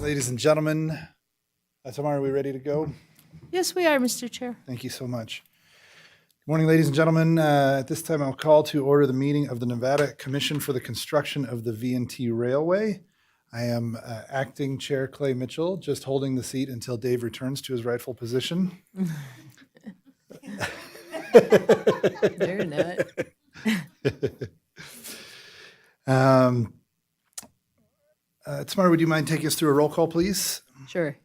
ladies and gentlemen. Tamara, are we ready to go? Yes, we are, Mr. Chair. Thank you so much. Good morning, ladies and gentlemen. At this time, I'll call to order the meeting of the Nevada Commission for the Construction of the V&T Railway. I am acting Chair Clay Mitchell, just holding the seat until Dave returns to his rightful position. They're not. Tamara, would you mind taking us through a roll call, please? Sure.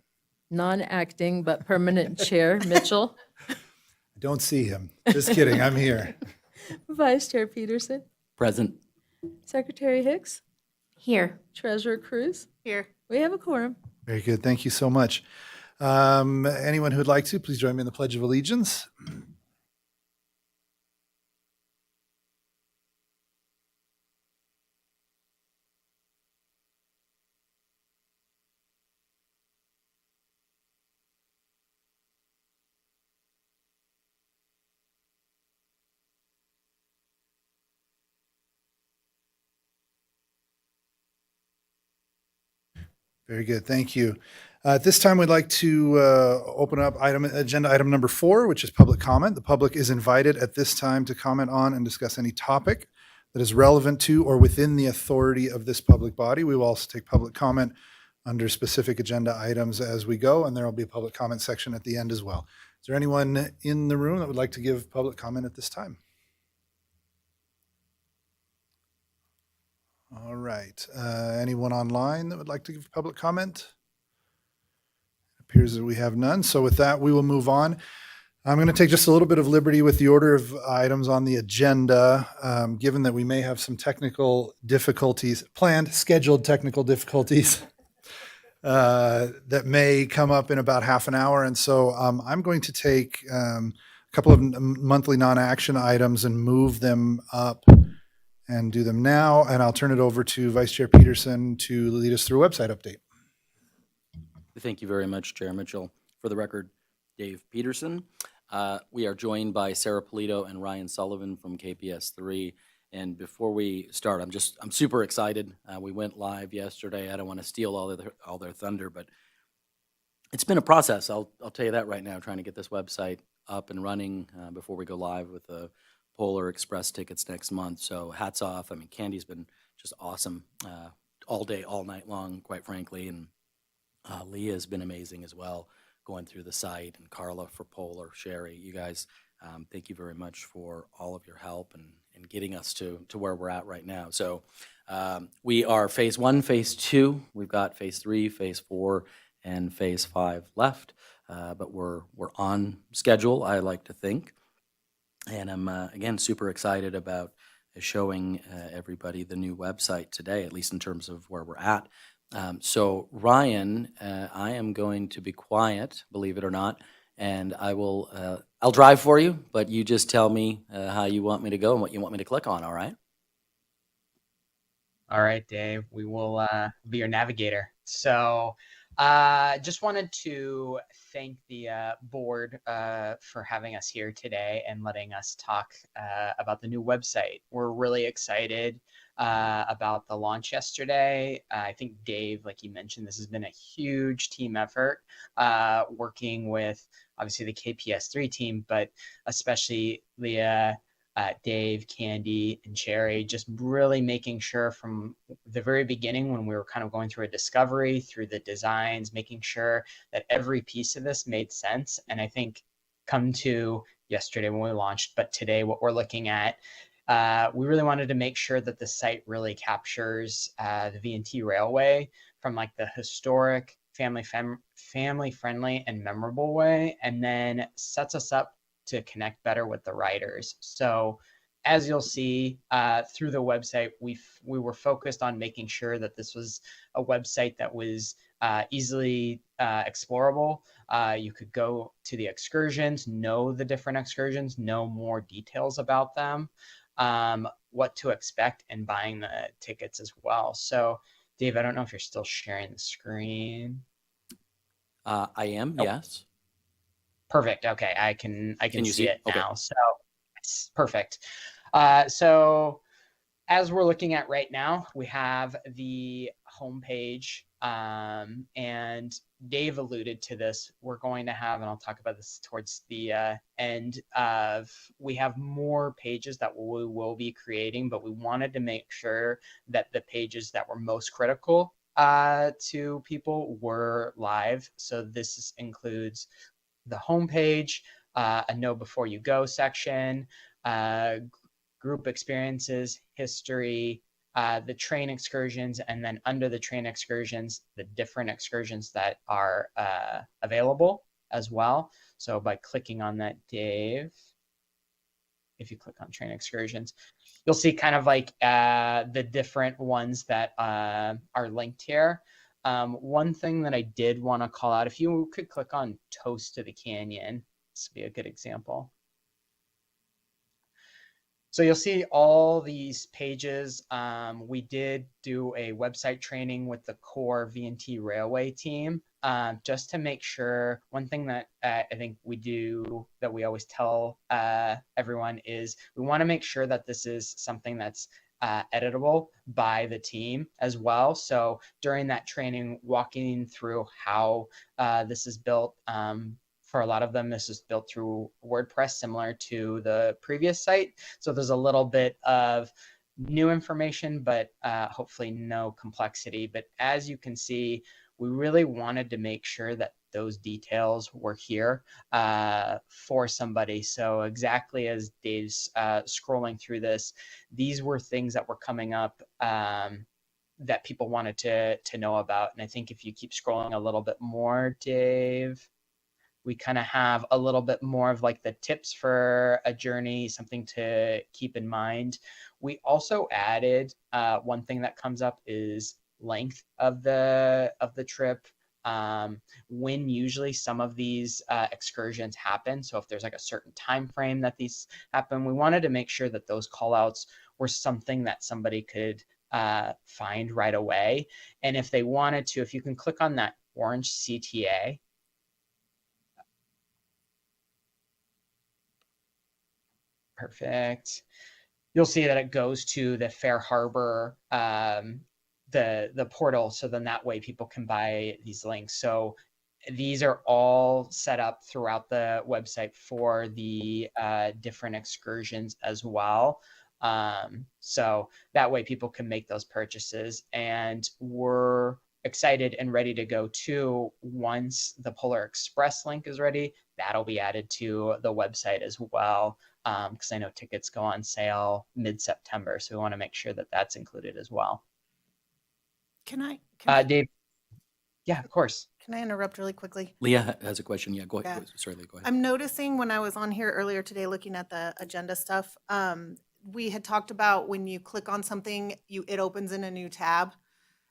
Non-acting but permanent Chair Mitchell. I don't see him. Just kidding. I'm here. Vice Chair Peterson. Present. Secretary Hicks. Here. Treasurer Cruz. Here. We have a quorum. Very good. Thank you so much. Anyone who would like to, please join me in the Pledge of Allegiance. Very good. Thank you. At this time, we'd like to open up agenda item number 4, which is public comment. The public is invited at this time to comment on and discuss any topic that is relevant to or within the authority of this public body. We will also take public comment under specific agenda items as we go, and there will be a public comment section at the end as well. Is there anyone in the room that would like to give public comment at this time? All right. Anyone online that would like to give public comment? It appears that we have none. So with that, we will move on. I'm going to take just a little bit of liberty with the order of items on the agenda, given that we may have some technical difficulties, scheduled technical difficulties that may come up in about half an hour. And so I'm going to take a couple of monthly non-action items and move them up and do them now, and I'll turn it over to Vice Chair Peterson to lead us through a website update. Thank you very much, Chair Mitchell. For the record, Dave Peterson. We are joined by Sarah Polito and Ryan Sullivan from KPS3. And before we start, I'm super excited. We went live yesterday. I don't want to steal all their thunder, but it's been a process. I'll tell you that right now, trying to get this website up and running before we go live with the Polar Express tickets next month. So hats off. I mean, Candy's been just awesome all day, all night long, quite frankly. And Leah has been amazing as well, going through the site, and Carla for Polar, Sherry, you guys, thank you very much for all of your help and getting us to where we're at right now. So we are phase 1, phase 2. We've got phase 3, phase 4, and phase 5 left. But we're on schedule, I like to think. And I'm, again, super excited about showing everybody the new website today, at least in terms of where we're at. So, Ryan, I am going to be quiet, believe it or not, and I'll drive for you, but you just tell me how you want me to go and what you want me to click on, all right? All right, Dave, we will be your navigator. So, just wanted to thank the board for having us here today and letting us talk about the new website. We're really excited about the launch yesterday. I think, Dave, like you mentioned, this has been a huge team effort, working with obviously the KPS3 team, but especially Leah, Dave, Candy, and Cherry, just really making sure from the very beginning, when we were kind of going through a discovery, through the designs, making sure that every piece of this made sense. And I think come to yesterday when we launched, but today what we're looking at, we really wanted to make sure that the site really captures the V&T Railway from like the historic, family-friendly and memorable way, and then sets us up to connect better with the riders. So as you'll see through the website, we were focused on making sure that this was a website that was easily explorable. You could go to the excursions, know the different excursions, know more details about them, what to expect, and buying the tickets as well. So Dave, I don't know if you're still sharing the screen. I am, Oh. yes. Perfect. Okay, I can you see it Okay. now. So it's perfect. So as we're looking at right now, we have the homepage, and Dave alluded to this. We're going to have, and I'll talk about this towards the end of, we have more pages that we will be creating, but we wanted to make sure that the pages that were most critical to people were live. So this includes the homepage, a know before you go section, group experiences, history, the train excursions, and then under the train excursions, the different excursions that are available as well. So by clicking on that, Dave, if you click on train excursions, you'll see kind of like the different ones that are linked here. One thing that I did want to call out, if you could click on Toast to the Canyon, this would be a good example. So you'll see all these pages. We did do a website training with the core V&T Railway team, just to make sure. One thing that I think we do that we always tell everyone is we want to make sure that this is something that's editable by the team as well. So during that training, walking through how this is built, for a lot of them, this is built through WordPress, similar to the previous site. So there's a little bit of new information, but hopefully no complexity. But as you can see, we really wanted to make sure that those details were here for somebody. So exactly as Dave's scrolling through this, these were things that were coming up that people wanted to know about. And I think if you keep scrolling a little bit more, Dave, we kind of have a little bit more of like the tips for a journey, something to keep in mind. We also added one thing that comes up is length of the trip. When usually some of these excursions happen. So if there's like a certain time frame that these happen, we wanted to make sure that those call outs were something that somebody could find right away. And if they wanted to, if you can click on that orange CTA, perfect. You'll see that it goes to the Fair Harbor, the portal. So then that way people can buy these links. So these are all set up throughout the website for the different excursions as well. So that way people can make those purchases, and we're excited and ready to go too. Once the Polar Express link is ready, that'll be added to the website as well. Because I know tickets go on sale mid-September, so we want to make sure that that's included as well. Can I Dave? Yeah, of course. can I interrupt really quickly? Leah has a question. Yeah, go ahead. Yeah. Sorry, Leah, go ahead. I'm noticing when I was on here earlier today looking at the agenda stuff, we had talked about when you click on something, it opens in a new tab,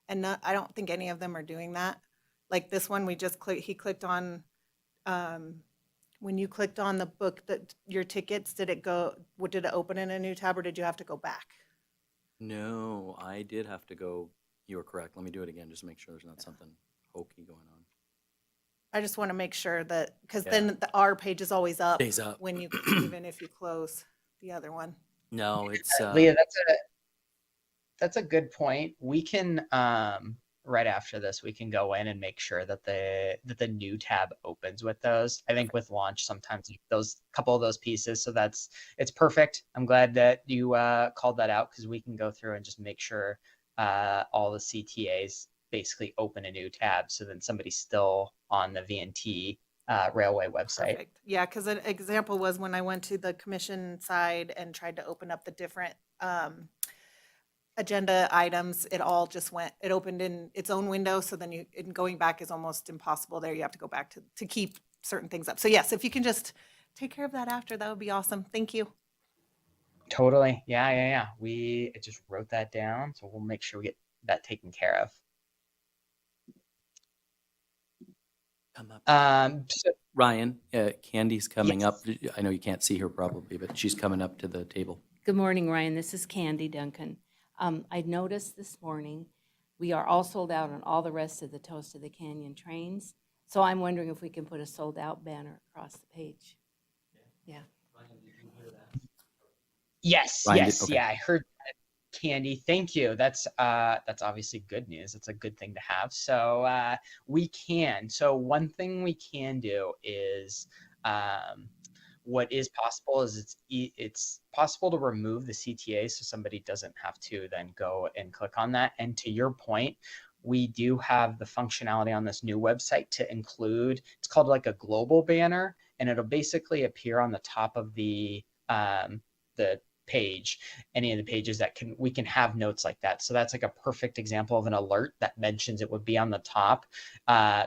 and I don't think any of them are doing that. Like this one, he clicked on. When you clicked on the book that your tickets, did it open in a new tab, or did you have to go back? No, I did have to go. You were correct. Let me do it again just to make sure there's not something hokey going on. I just want to make sure that, because Yeah. then our page is always up Stays up. when you, even if you close the other one. No, it's Leah, that's a good point. We can right after this, we can go in and make sure that the new tab opens with those. I think with launch, sometimes those couple of those pieces. So it's perfect. I'm glad that you called that out, because we can go through and just make sure all the CTAs basically open a new tab. So then somebody's still on the V&T Railway website. Perfect. Yeah, because an example was when I went to the commission side and tried to open up the different agenda items, it opened in its own window. So then going back is almost impossible there. You have to go back to keep certain things up. So yes, if you can just take care of that after, that would be awesome. Thank you. Totally. Yeah. I just wrote that down. So we'll make sure we get that taken care of. come up. So Ryan, Candy's coming Yes. up. I know you can't see her probably, but she's coming up to the table. Good morning, Ryan. This is Candy Duncan. I noticed this morning we are all sold out on all the rest of the Toast of the Canyon trains. So I'm wondering if we can put a sold out banner across the page. Yeah. yes, Ryan, yes, okay. yeah. I heard that. Candy, thank you. That's obviously good news. It's a good thing to have. So we can. So one thing we can do is what is possible is it's possible to remove the CTA so somebody doesn't have to then go and click on that. And to your point, we do have the functionality on this new website to include, it's called like a global banner, and it'll basically appear on the top of the page, any of the pages that we can have notes like that. So that's like a perfect example of an alert that mentions, it would be on the top,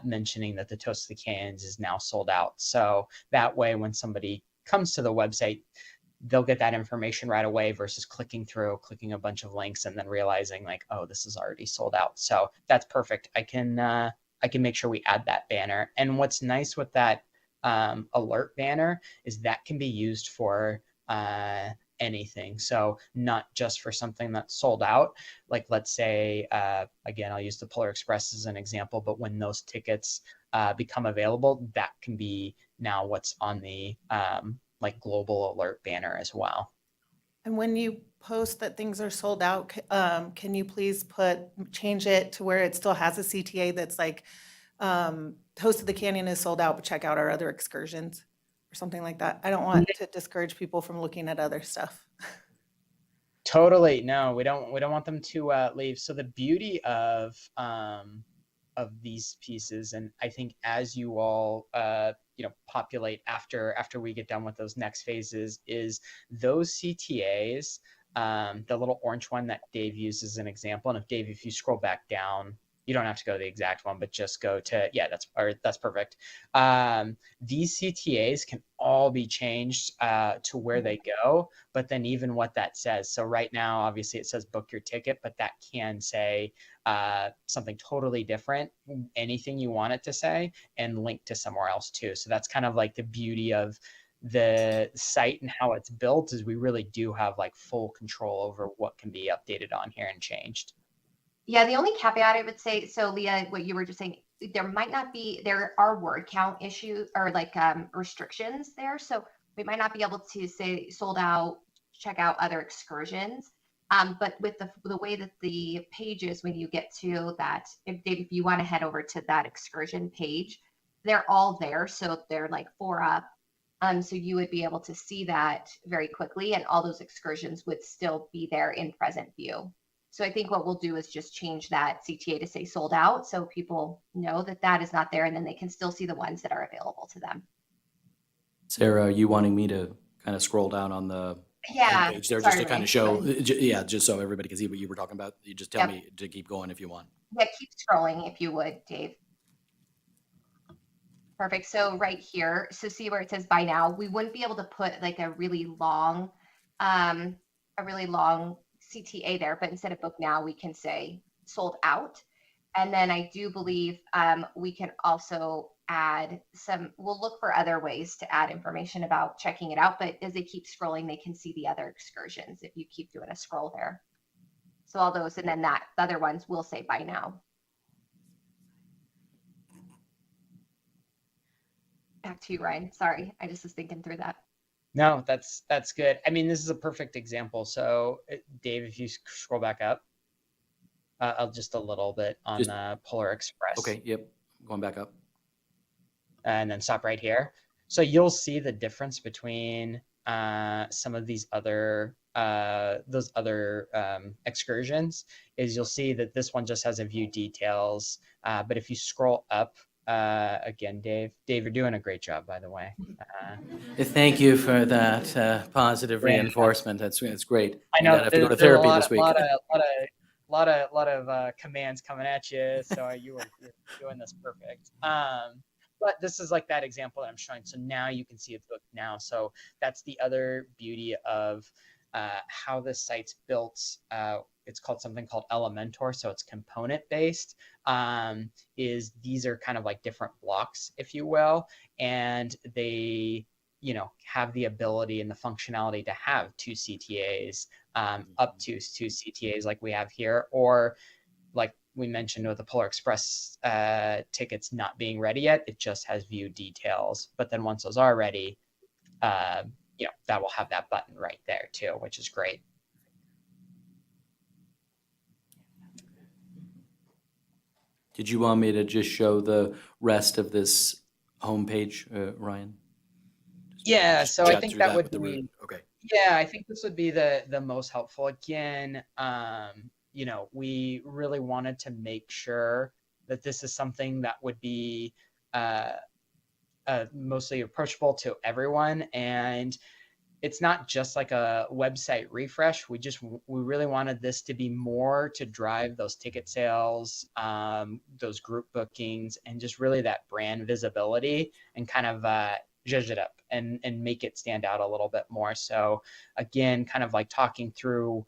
mentioning that the Toast of the Canyons is now sold out. So that way, when somebody comes to the website, they'll get that information right away versus clicking a bunch of links and then realizing like, oh, this is already sold out. So that's perfect. I can make sure we add that banner. And what's nice with that alert banner is that can be used for anything. So not just for something that's sold out. Like let's say, again, I'll use the Polar Express as an example, but when those tickets become available, that can be now what's on the like global alert banner as well. And when you post that things are sold out, can you please change it to where it still has a CTA that's like, Toast of the Canyon is sold out, but check out our other excursions or something like that? I don't want to discourage people from looking at other stuff. Totally. No, we don't want them to leave. So the beauty of these pieces, and I think as you all populate after we get done with those next phases, is those CTAs, the little orange one that Dave used as an example. And if you scroll back down, you don't have to go to the exact one, but just go to, that's perfect. These CTAs can all be changed to where they go, but then even what that says. So right now, obviously it says book your ticket, but that can say something totally different, anything you want it to say, and link to somewhere else too. So that's kind of like the beauty of the site and how it's built, is we really do have like full control over what can be updated on here and changed. Yeah, the only caveat I would say, so Leah, what you were just saying, there are word count issues or like restrictions there. So we might not be able to say sold out, check out other excursions. But with the way that the pages, when you get to that, if you want to head over to that excursion page, they're all there. So they're like 4 up. So you would be able to see that very quickly, and all those excursions would still be there in present view. So I think what we'll do is just change that CTA to say sold out, so people know that that is not there, and then they can still see the ones that are available to them. Sarah, are you wanting me to kind of scroll down on the Yeah. page there, Sorry, just to kind Renee. of show, just so everybody can see what you were talking about? You just tell me to keep going if you want. Yeah, keep scrolling if you would, Dave. Perfect. So right here, so see where it says buy now, we wouldn't be able to put like a really long CTA there, but instead of book now, we can say sold out. And then I do believe we can also add we'll look for other ways to add information about checking it out, but as they keep scrolling, they can see the other excursions if you keep doing a scroll there. So all those, and then the other ones will say buy now. Back to you, Ryan. Sorry, I just was thinking through that. No, that's good. I mean, this is a perfect example. So Dave, if you scroll back up, just a little bit on the Polar Express. Okay, yep, going back up. And then stop right here. So you'll see the difference between some of these other excursions. Is you'll see that this one just has a view details, but if you scroll up again, Dave, you're doing a great job, by the way. Thank you for that positive reinforcement. That's great. I know I have to go to therapy this week. lot of commands coming at you, so you're doing this perfect. But this is like that example that I'm showing. So now you can see it's booked now. So that's the other beauty of how this site's built. It's called something called Elementor, so it's component based. Is these are kind of like different blocks, if you will, and they have the ability and the functionality to have 2 CTAs, up to 2 CTAs like we have here, or like we mentioned with the Polar Express tickets not being ready yet, it just has view details. But then once those are ready, that will have that button right there too, which is great. Did you want me to just show the rest of this homepage, Ryan? Yeah, so I Chat think through that would with the be, root. Okay. yeah, I think this would be the most helpful. Again, you know, we really wanted to make sure that this is something that would be uh, mostly approachable to everyone, and it's not just like a website refresh. We really wanted this to be more to drive those ticket sales, those group bookings, and just really that brand visibility, and kind of zhuzh it up and make it stand out a little bit more. So again, kind of like talking through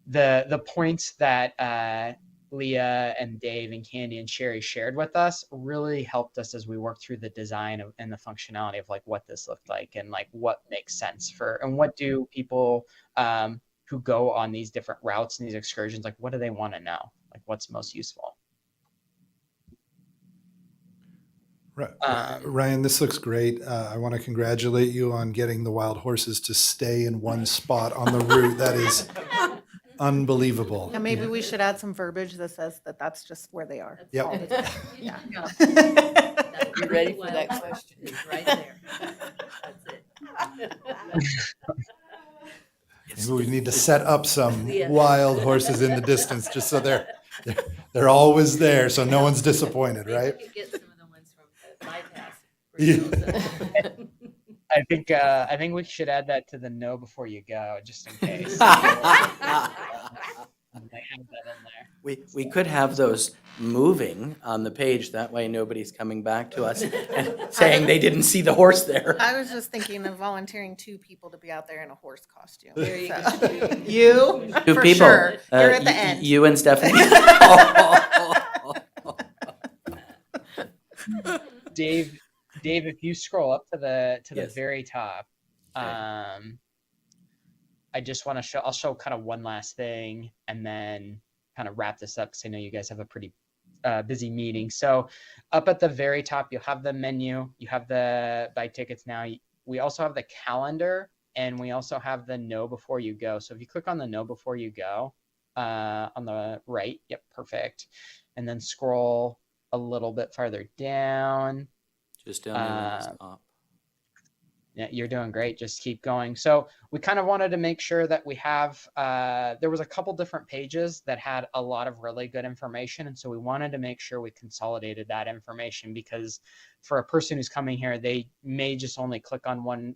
the points that Leah and Dave and Candy and Sherry shared with us really helped us as we worked through the design and the functionality of like what this looked like, and like what makes sense for, and what do people who go on these different routes and these excursions, like what do they want to know, like what's most useful. Ryan, this looks great. I want to congratulate you on getting the wild horses to stay in one spot on the route. That is unbelievable. And maybe we should add some verbiage that says that that's just where they are. Yep. all the time. Yeah. You ready for that question? It's right there. That's it. Maybe we need to set up some Yeah. wild horses in the distance just so they're always there, so no one's disappointed, right? You get some of the ones from the bypass. I think we should add that to the know before you go, just in case. I have that in there. We could have those moving on the page. That way nobody's coming back to us and saying they didn't see the horse there. I was just thinking of volunteering 2 people to be out there in a horse costume. There you So- go. You, Two for people. sure. You're at the end. You and Stephanie. Dave, if you scroll up to the Yes. very top, Okay. I just want to show. I'll show kind of one last thing, and then kind of wrap this up because I know you guys have a pretty busy meeting. So, up at the very top, you'll have the menu. You have the buy tickets now. We also have the calendar, and we also have the know before you go. So if you click on the know before you go on the right, yep, perfect, and then scroll a little bit farther down. Just down there on the top. Yeah, you're doing great. Just keep going. So we kind of wanted to make sure that we have, there was a couple different pages that had a lot of really good information. And so we wanted to make sure we consolidated that information, because for a person who's coming here, they may just only click on one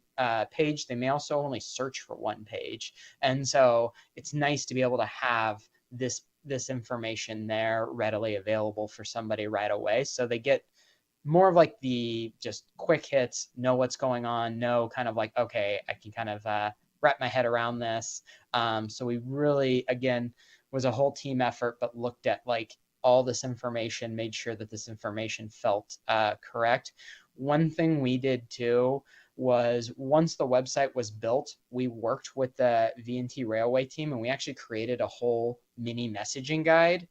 page. They may also only search for one page. And so it's nice to be able to have this information there readily available for somebody right away. So they get more of like the just quick hits, know what's going on, know kind of like, okay, I can kind of wrap my head around this. So we really, again, was a whole team effort, but looked at like all this information, made sure that this information felt correct. One thing we did too was, once the website was built, we worked with the V&T Railway team, and we actually created a whole mini messaging guide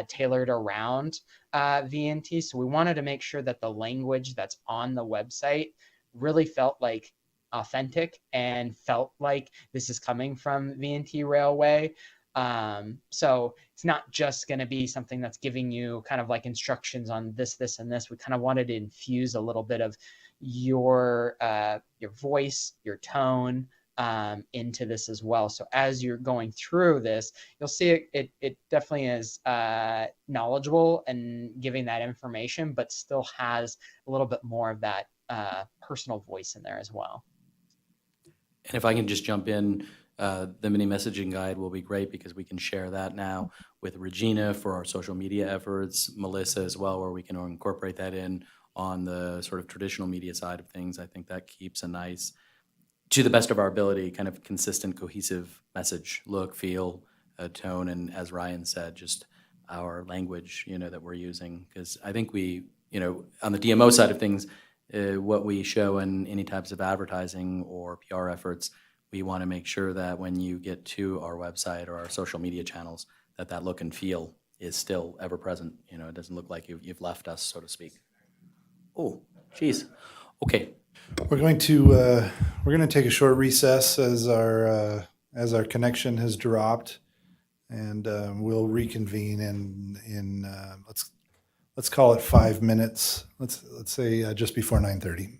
tailored around V&T. So we wanted to make sure that the language that's on the website really felt like authentic and felt like this is coming from V&T Railway. So it's not just going to be something that's giving you kind of like instructions on this, this, and this. We kind of wanted to infuse a little bit of your voice, your tone, into this as well. So as you're going through this, you'll see it definitely is knowledgeable and giving that information, but still has a little bit more of that personal voice in there as well. And if I can just jump in, the mini messaging guide will be great, because we can share that now with Regina for our social media efforts, Melissa as well, where we can incorporate that in on the sort of traditional media side of things. I think that keeps a nice, to the best of our ability, kind of consistent, cohesive message, look, feel, tone, and as Ryan said, just our language, that we're using. Because I think we, on the DMO side of things, what we show in any types of advertising or PR efforts, we want to make sure that when you get to our website or our social media channels, that look and feel is still ever present. It doesn't look like you've left us, so to speak. Oh, geez. Okay. We're going to take a short recess as our connection has dropped, and we'll reconvene in let's let's call it 5 minutes. Let's say just before 9:30.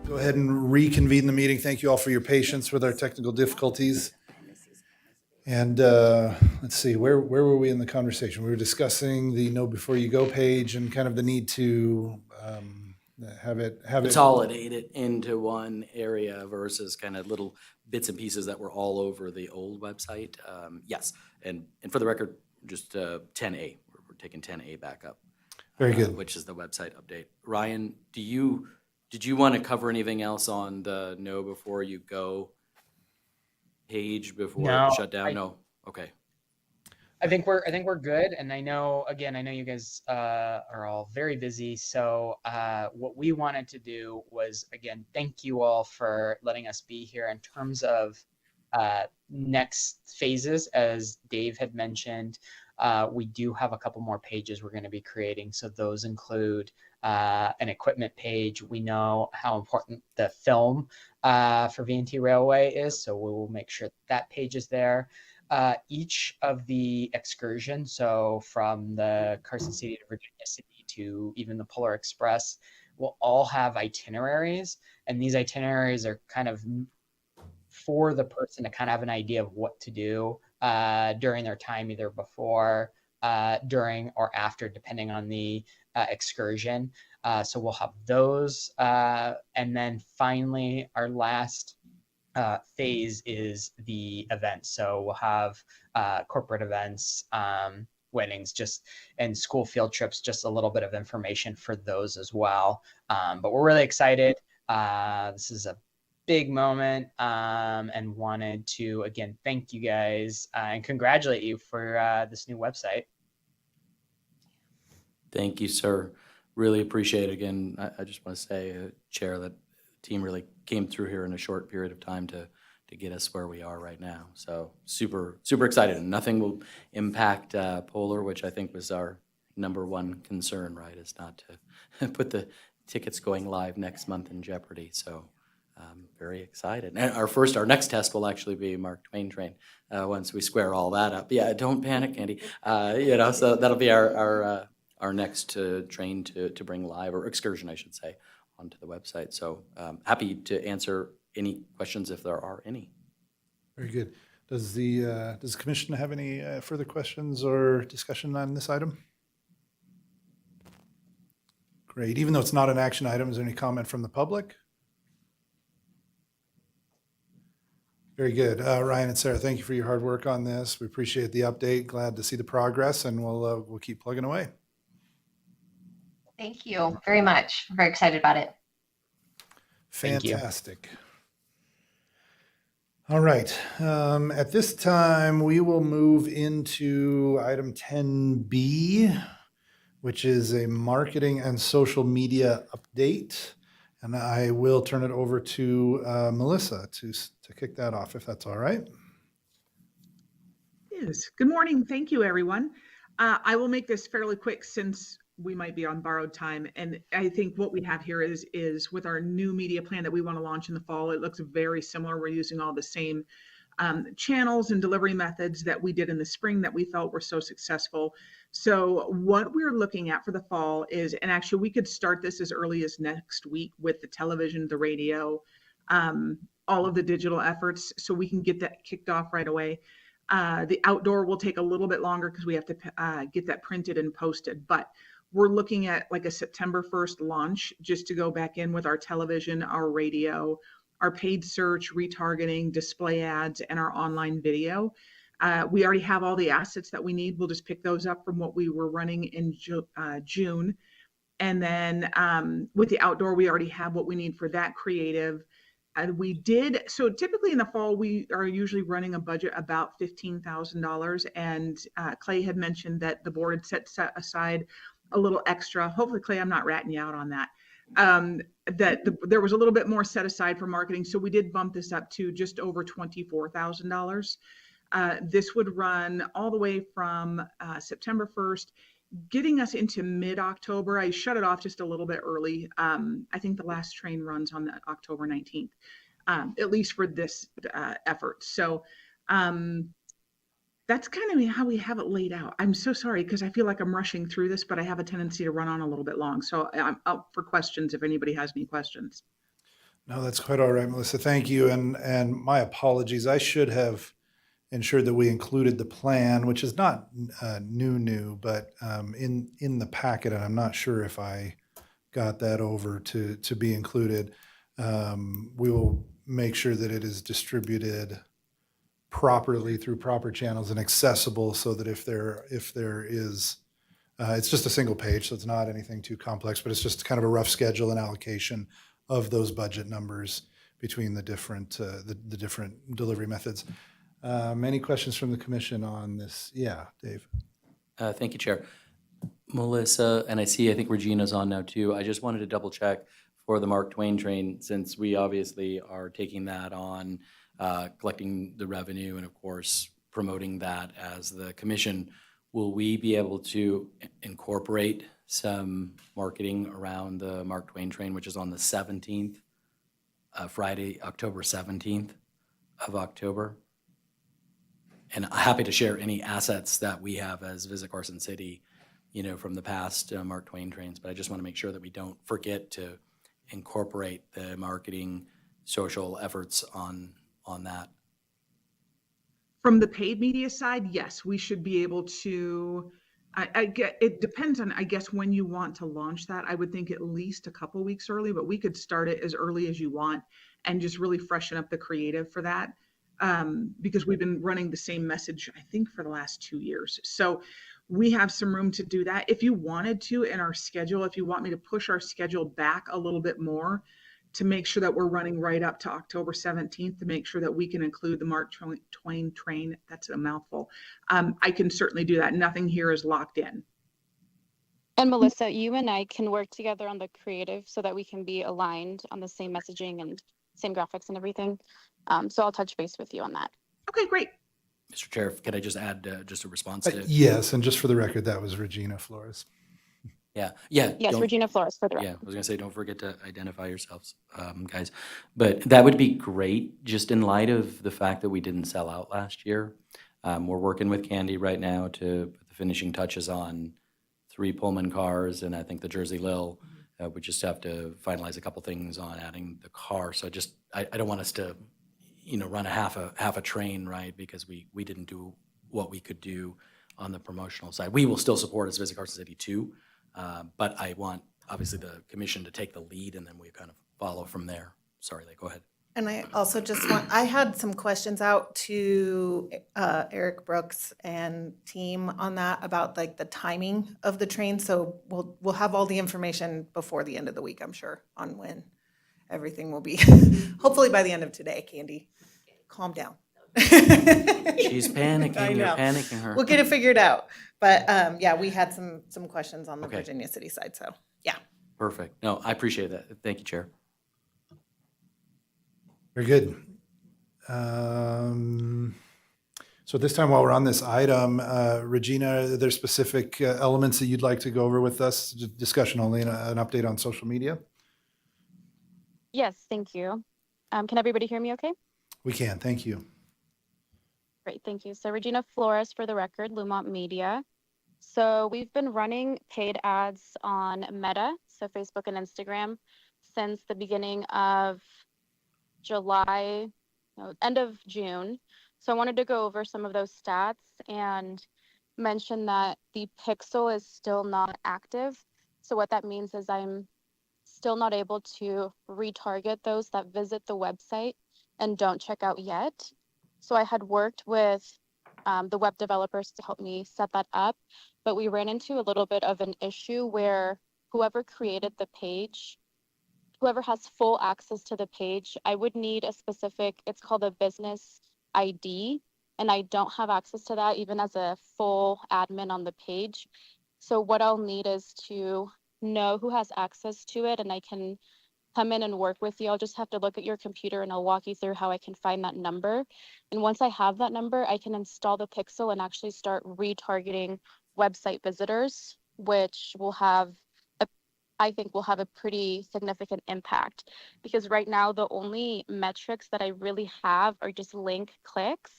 Go ahead and reconvene the meeting. Thank you all for your patience with our technical difficulties. And let's see, where were we in the conversation? We were discussing the Know Before You Go page and kind of the need to have it. Consolidate it into one area versus kind of little bits and pieces that were all over the old website. Yes, and for the record, just 10A. We're taking 10A back up. Very good. Which is the website update. Ryan, did you want to cover anything else on the Know Before You Go page before No, it shut down? No. Okay. I think we're good, and I know you guys are all very busy. So what we wanted to do was, again, thank you all for letting us be here in terms of next phases. As Dave had mentioned, we do have a couple more pages we're going to be creating. So those include an equipment page. We know how important the film for V&T Railway is, so we will make sure that page is there. Each of the excursions, so from the Carson City to Virginia City to even the Polar Express, will all have itineraries, and these itineraries are kind of for the person to kind of have an idea of what to do during their time, either before, during, or after, depending on the excursion. So we'll have those. And then finally, our last phase is the events. So we'll have corporate events, weddings, and school field trips, just a little bit of information for those as well. But we're really excited. This is a big moment, and wanted to again thank you guys and congratulate you for this new website. Thank you, sir. Really appreciate it. Again, I just want to say, Chair, that the team really came through here in a short period of time to get us where we are right now. So super excited. And nothing will impact Polar, which I think was our number one concern, right, is not to put the tickets going live next month in jeopardy. So very excited. And our next test will actually be Mark Twain train once we square all that up. Yeah, don't panic, Andy. So that'll be our next train to bring live, or excursion, I should say, onto the website. So happy to answer any questions if there are any. Very good. Does the commission have any further questions or discussion on this item? Great. Even though it's not an action item, is there any comment from the public? Very good. Ryan and Sarah, thank you for your hard work on this. We appreciate the update. Glad to see the progress, and we'll keep plugging away. Thank you very much. Very excited about it. Thank you. Fantastic. All right. At this time, we will move into item 10B, which is a marketing and social media update. And I will turn it over to Melissa to kick that off, if that's all right. Yes. Good morning. Thank you, everyone. I will make this fairly quick since we might be on borrowed time. And I think what we have here is with our new media plan that we want to launch in the fall, it looks very similar. We're using all the same channels and delivery methods that we did in the spring that we felt were so successful. So what we're looking at for the fall is, and actually we could start this as early as next week with the television, the radio, all of the digital efforts, so we can get that kicked off right away. The outdoor will take a little bit longer because we have to get that printed and posted, but we're looking at like a September 1st launch, just to go back in with our television, our radio, our paid search, retargeting, display ads, and our online video. We already have all the assets that we need. We'll just pick those up from what we were running in June. And then with the outdoor, we already have what we need for that creative. And so typically in the fall, we are usually running a budget about $15,000. And Clay had mentioned that the board had set aside a little extra. Hopefully, Clay, I'm not ratting you out on that. There was a little bit more set aside for marketing. So we did bump this up to just over $24,000. This would run all the way from September 1st, getting us into mid-October. I shut it off just a little bit early. I think the last train runs on October 19th, at least for this effort. So that's kind of how we have it laid out. I'm so sorry because I feel like I'm rushing through this, but I have a tendency to run on a little bit long. So I'm up for questions if anybody has any questions. No, that's quite all right, Melissa. Thank you. And my apologies. I should have ensured that we included the plan, which is not new, but in the packet, and I'm not sure if I got that over to be included. We will make sure that it is distributed properly through proper channels and accessible, so that if there is, it's just a single page, so it's not anything too complex, but it's just kind of a rough schedule and allocation of those budget numbers between the different delivery methods. Any questions from the commission on this? Yeah, Dave. Thank you, Chair. Melissa, and I think Regina's on now too. I just wanted to double check for the Mark Twain train, since we obviously are taking that on, collecting the revenue and of course promoting that as the commission. will we be able to incorporate some marketing around the Mark Twain train, which is on the 17th, Friday, October 17th of October? And I'm happy to share any assets that we have as Visit Carson City, from the past Mark Twain trains, but I just want to make sure that we don't forget to incorporate the marketing social efforts on that. From the paid media side, yes, we should be able to, I get, it depends on, I guess, when you want to launch that. I would think at least a couple weeks early, but we could start it as early as you want and just really freshen up the creative for that. Because we've been running the same message, I think, for the last 2 years. So we have some room to do that. If you wanted to in our schedule, if you want me to push our schedule back a little bit more to make sure that we're running right up to October 17th, to make sure that we can include the Mark Twain train, that's a mouthful. I can certainly do that. Nothing here is locked in. And Melissa, you and I can work together on the creative so that we can be aligned on the same messaging and same graphics and everything. So I'll touch base with you on that. Okay, great. Mr. Chair, could I just add just a response to? Yes, and just for the record, that was Regina Flores. Yeah. Yes, don't- Regina Flores for the Yeah, record. I was gonna say, don't forget to identify yourselves, guys. But that would be great, just in light of the fact that we didn't sell out last year. We're working with Candy right now to put the finishing touches on 3 Pullman cars, and I think the Jersey Lil. We just have to finalize a couple things on adding the car. So I don't want us to, run a half a train, right? Because we didn't do what we could do on the promotional side. We will still support as Visit Carson City too. But I want, obviously, the commission to take the lead, and then we kind of follow from there. Sorry, go ahead. And I also I had some questions out to Eric Brooks and team on that about like the timing of the train. So we'll have all the information before the end of the week, I'm sure, on when everything will be. Hopefully by the end of today, Candy. Calm down. She's panicking. I You're know. panicking her. We'll get it figured out. But yeah, we had some questions on the Okay. Virginia City side. So yeah. Perfect. No, I appreciate that. Thank you, Chair. Very good. So at this time, while we're on this item, Regina, are there specific elements that you'd like to go over with us? Discussion only, and an update on social media? Yes, thank you. Can everybody hear me okay? We can, thank you. Great, thank you. So Regina Flores for the record, Lumont Media. So we've been running paid ads on Meta, so Facebook and Instagram, since the beginning of July, no, end of June. So I wanted to go over some of those stats and mention that the pixel is still not active. So what that means is I'm still not able to retarget those that visit the website and don't check out yet. So I had worked with the web developers to help me set that up, but we ran into a little bit of an issue where whoever created the page, whoever has full access to the page, I would need a specific, it's called a business ID, and I don't have access to that even as a full admin on the page. So what I'll need is to know who has access to it, and I can come in and work with you. I'll just have to look at your computer and I'll walk you through how I can find that number. And once I have that number, I can install the pixel and actually start retargeting website visitors, which will have I think will have a pretty significant impact, because right now the only metrics that I really have are just link clicks.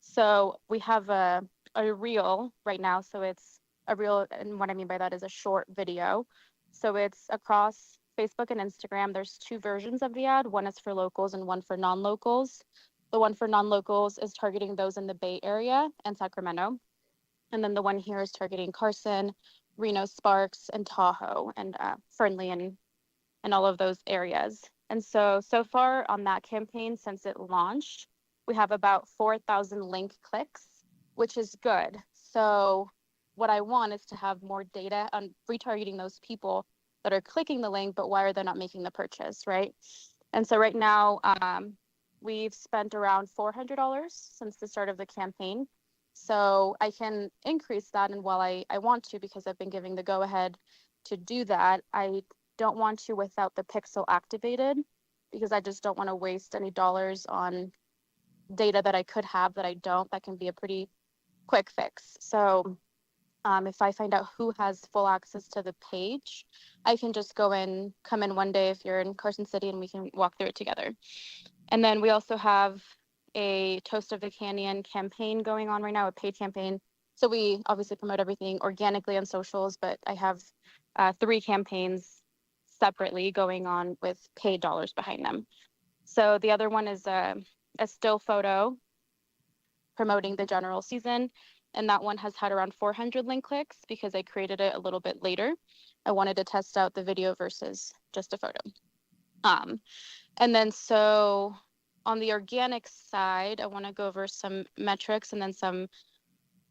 So we have a reel right now. So it's a reel, and what I mean by that is a short video. So it's across Facebook and Instagram. There's 2 versions of the ad. One is for locals and one for non-locals. The one for non-locals is targeting those in the Bay Area and Sacramento. And then the one here is targeting Carson, Reno, Sparks, and Tahoe, and Fernley, and all of those areas. And so far on that campaign, since it launched, we have about 4,000 link clicks, which is good. So what I want is to have more data on retargeting those people that are clicking the link, but why are they not making the purchase, right? And so right now, we've spent around $400 since the start of the campaign. So I can increase that, and while I want to, because I've been giving the go-ahead to do that, I don't want to without the pixel activated, because I just don't want to waste any dollars on data that I could have that I don't. That can be a pretty quick fix. So If I find out who has full access to the page, I can just come in one day if you're in Carson City, and we can walk through it together. And then we also have a Toast of the Canyon campaign going on right now, a paid campaign. So we obviously promote everything organically on socials, but I have 3 campaigns separately going on with paid dollars behind them. So the other one is a still photo promoting the general season. And that one has had around 400 link clicks because I created it a little bit later. I wanted to test out the video versus just a photo. And then so on the organic side, I want to go over some metrics and then some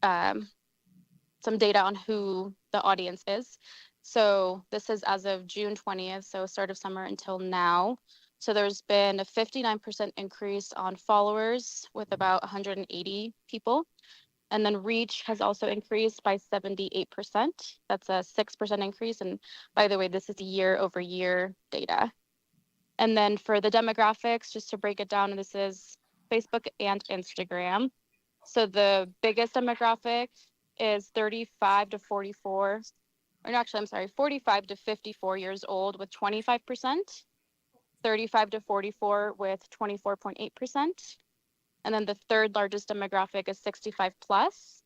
data on who the audience is. So this is as of June 20th, so start of summer until now. So there's been a 59% increase on followers with about 180 people. And then reach has also increased by 78%. That's a 6% increase. And by the way, this is year over year data. And then for the demographics, just to break it down, and this is Facebook and Instagram. So the biggest demographic is 35 to 44, or no, actually, I'm sorry, 45 to 54 years old with 25%, 35 to 44 with 24.8%. And then the third largest demographic is 65 plus,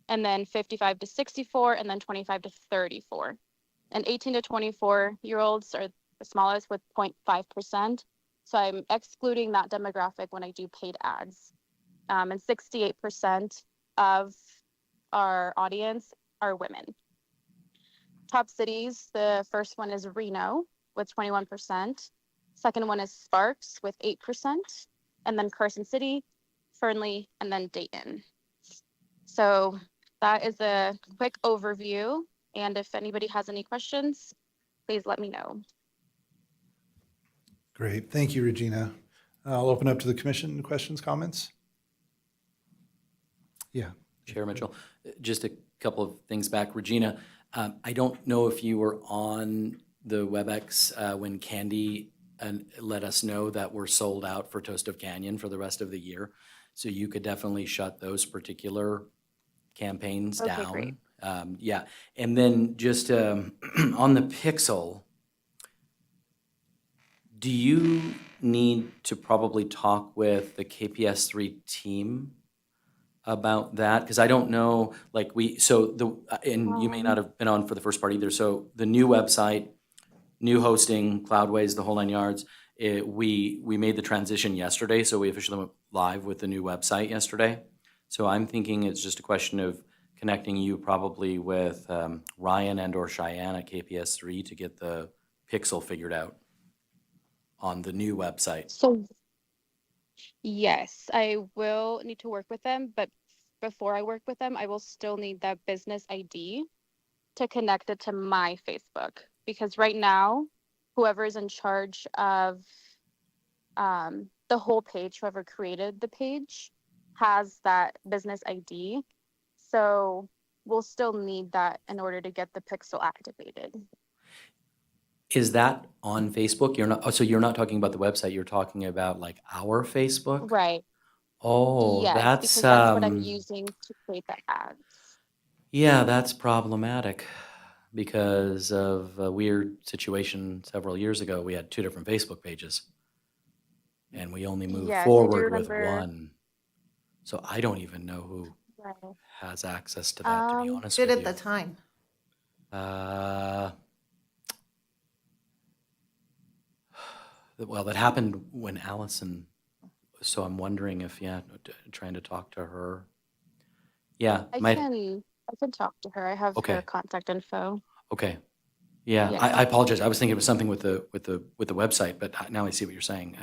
and then 55 to 64, and then 25 to 34. And 18 to 24-year-olds are the smallest with 0.5%. So I'm excluding that demographic when I do paid ads. And 68% of our audience are women. Top cities, the first one is Reno with 21%. Second one is Sparks with 8%. And then Carson City, Fernley, and then Dayton. So that is a quick overview. And if anybody has any questions, please let me know. Great. Thank you, Regina. I'll open up to the commission. Questions, comments? Yeah. Chair Mitchell, just a couple of things back. Regina, I don't know if you were on the WebEx when Candy let us know that we're sold out for Toast of Canyon for the rest of the year. So you could definitely shut those particular campaigns Okay, down. great. Yeah. And then just on the Pixel, do you need to probably talk with the KPS3 team about that? Because I don't know, like and you may not have been on for the first part either. So the new website, new hosting, Cloudways, the whole 9 yards, we made the transition yesterday. So we officially went live with the new website yesterday. So I'm thinking it's just a question of connecting you probably with Ryan and or Cheyenne at KPS3 to get the Pixel figured out on the new website. So yes, I will need to work with them, but before I work with them, I will still need that business ID to connect it to my Facebook. Because right now, whoever is in charge of the whole page, whoever created the page, has that business ID. So we'll still need that in order to get the Pixel activated. Is that on Facebook? So you're not talking about the website, you're talking about like our Facebook? Right. Oh, Yes, that's because that's what I'm using to create the ads. yeah, that's problematic because of a weird situation several years ago. We had 2 different Facebook pages and we only moved Yes, I do forward with remember. one. So I don't even know who Right. has access to that, to be honest Did with at you. the time. Well, that happened when Allison, so I'm wondering if, trying to talk to her. Yeah, I can talk to her. I have Okay. her contact info. Okay. Yeah, Yeah. I apologize. I was thinking it was something with the website, but now I see what you're saying.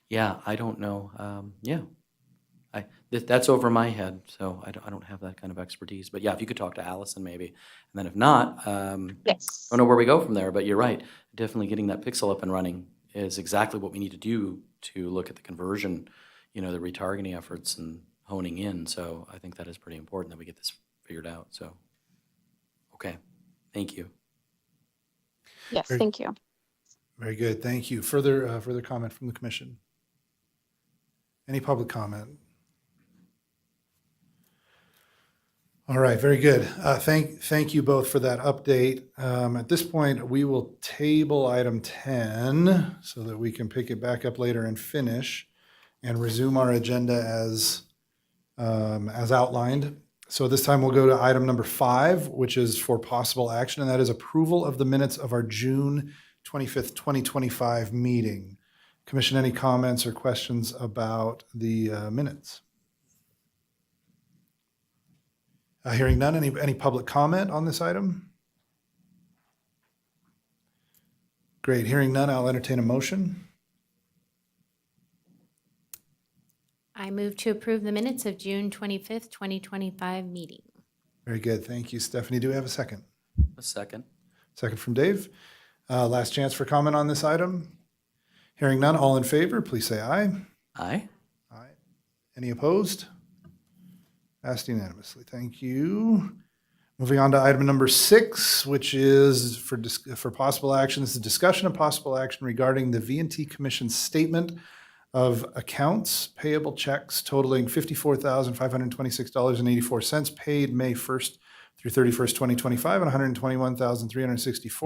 Yeah, I don't know. Yeah, that's over my head, so I don't have that kind of expertise. But yeah, if you could talk to Allison maybe, and then if not, Yes. I don't know where we go from there. But you're right. Definitely getting that pixel up and running is exactly what we need to do to look at the conversion, the retargeting efforts and honing in. So I think that is pretty important that we get this figured out. So, okay, thank you. Yes, Very- thank you. Very good. Thank you. Further comment from the commission? Any public comment? All right, very good. Thank you both for that update. At this point, we will table item 10 so that we can pick it back up later and finish and resume our agenda as outlined. So this time we'll go to item number 5, which is for possible action, and that is approval of the minutes of our June 25th, 2025 meeting. Commission, any comments or questions about the minutes? Hearing none, any public comment on this item? Great, hearing none, I'll entertain a motion. I move to approve the minutes of June 25th, 2025 meeting. Very good, thank you, Stephanie. Do we have a second? A second. Second from Dave. Last chance for comment on this item. Hearing none, all in favor, please say aye. Aye. Aye. Any opposed? Passed unanimously. Thank you. Moving on to item number 6, which is for possible action. This is a discussion of possible action regarding the V&T Commission's statement of accounts payable checks totaling $54,526.84 paid May 1st through 31st, 2025, and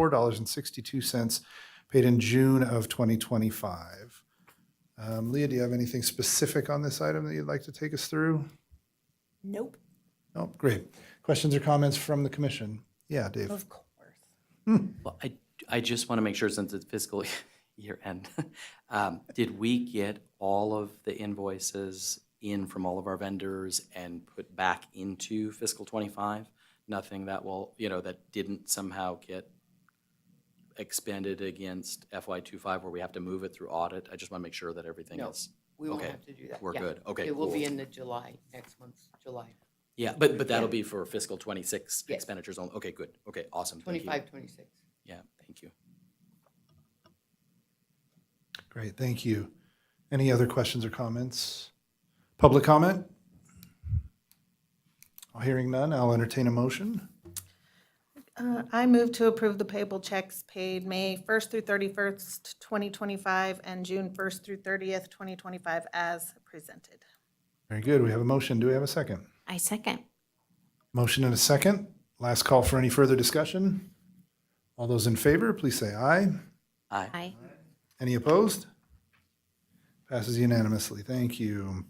$121,364.62 paid in June of 2025. Leah, do you have anything specific on this item that you'd like to take us through? Nope. Oh, great. Questions or comments from the commission? Yeah, Dave. Of course. Well, I just want to make sure, since it's fiscal year end, did we get all of the invoices in from all of our vendors and put back into fiscal 25? Nothing that will, that didn't somehow get expended against FY 25 where we have to move it through audit? I just want to make sure that everything No. is, We won't Okay. have to do that. we're Yeah. good. Okay, It will be cool. in the July, next month's July, Yeah, but that'll be for fiscal 26 Yes. expenditures only. Okay, good. Okay, awesome. Thank you. 25, 26. Yeah, thank you. Great, thank you. Any other questions or comments? Public comment? Hearing none, I'll entertain a motion. I move to approve the payable checks paid May 1st through 31st, 2025, and June 1st through 30th, 2025, as presented. Very good. We have a motion. Do we have a second? I second. Motion and a second. Last call for any further discussion. All those in favor, please say aye. Aye. Aye. Any opposed? Passes unanimously. Thank you.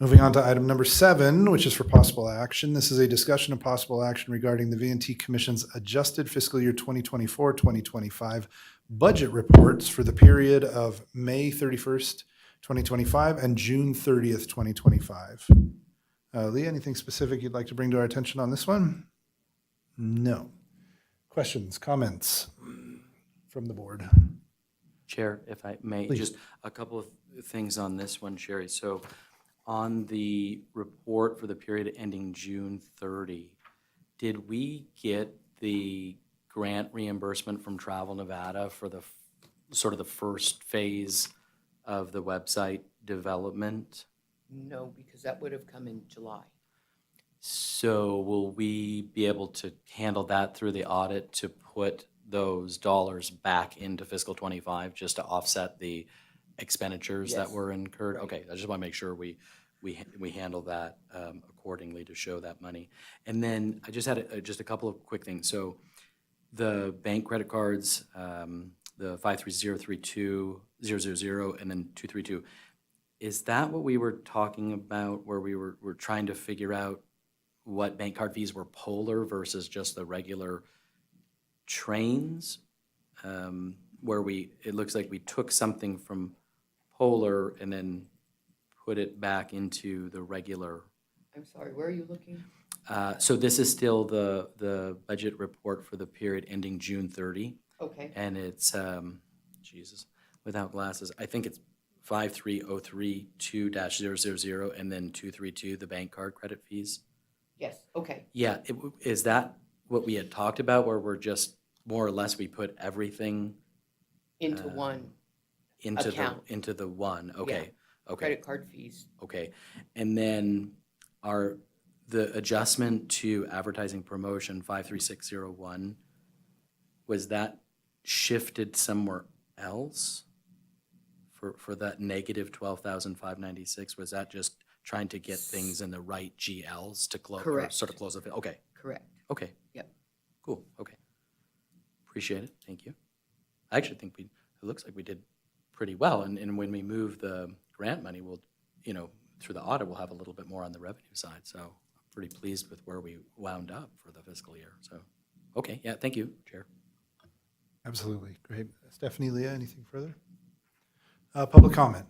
Moving on to item number 7, which is for possible action. This is a discussion of possible action regarding the V&T Commission's adjusted fiscal year 2024-2025 budget reports for the period of May 31st, 2025 and June 30th, 2025. Leah, anything specific you'd like to bring to our attention on this one? No. Questions, comments from the board? Chair, if I may, Please. just a couple of things on this one, Sherry. So on the report for the period ending June 30, did we get the grant reimbursement from Travel Nevada for the sort of the first phase of the website development? No, because that would have come in July. So will we be able to handle that through the audit to put those dollars back into fiscal 25 just to offset the expenditures that Yes. were incurred? Right. Okay, I just want to make sure we handle that accordingly to show that money. And then I just had just a couple of quick things. So the bank credit cards, the 53032-000 and then 232, is that what we were talking about where we're trying to figure out what bank card fees were Polar versus just the regular trains? Where it looks like we took something from Polar and then put it back into the regular. I'm sorry, where are you looking? So this is still the budget report for the period ending June 30. Okay, And it's, Jesus, without glasses, I think it's 53032-000 and then 232, the bank card credit fees. yes, okay. Yeah, is that what we had talked about where we're just more or less we put everything Into one into Account. into the one? Okay, okay, credit card fees. okay. And then the adjustment to advertising promotion 53601, was that shifted somewhere else for that negative 12,596? Was that just trying to get things in the right GLs to close, or Correct. sort of close it. Okay, Correct. okay. Yep. Cool, okay. Appreciate it, thank you. I actually think it looks like we did pretty well, and when we move the grant money, we'll, through the audit, we'll have a little bit more on the revenue side, so I'm pretty pleased with where we wound up for the fiscal year, so, okay, yeah, thank you, Chair. Absolutely. Great. Stephanie, Leah, anything further? Public comment?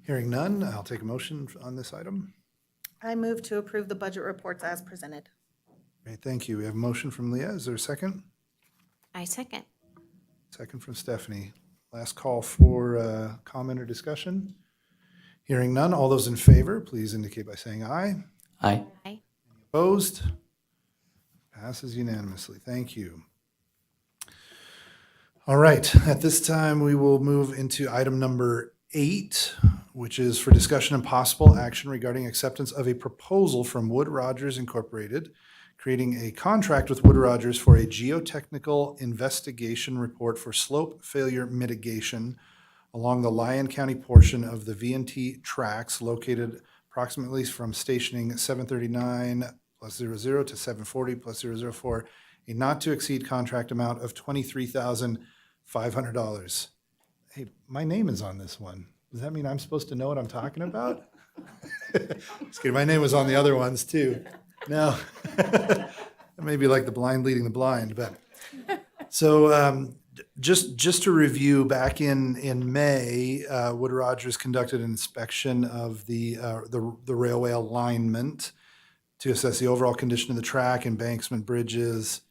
Hearing none, I'll take a motion on this item. I move to approve the budget reports as presented. Great, thank you. We have a motion from Leah. Is there a second? I second. Second from Stephanie. Last call for comment or discussion. Hearing none, all those in favor, please indicate by saying aye. Aye. Aye. Opposed? Passes unanimously. Thank you. All right, at this time, we will move into item number 8, which is for discussion and possible action regarding acceptance of a proposal from Wood Rogers Incorporated, creating a contract with Wood Rogers for a geotechnical investigation report for slope failure mitigation along the Lyon County portion of the V&T tracks located approximately from stationing 739+00 to 740+004, a not-to-exceed contract amount of $23,500. Hey, my name is on this one. Does that mean I'm supposed to know what I'm talking about? Just kidding. My name was on the other ones too. No, maybe like the blind leading the blind. But so just to review, back in May, Wood Rogers conducted an inspection of the railway alignment to assess the overall condition of the track, embankment, bridges,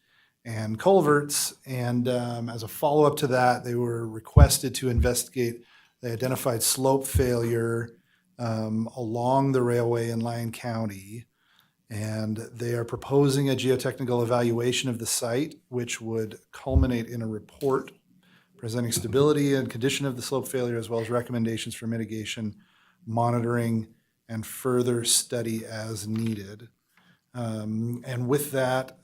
and culverts. And as a follow-up to that, they were requested to investigate the identified slope failure along the railway in Lyon County. And they are proposing a geotechnical evaluation of the site, which would culminate in a report presenting stability and condition of the slope failure, as well as recommendations for mitigation, monitoring, and further study as needed. And with that,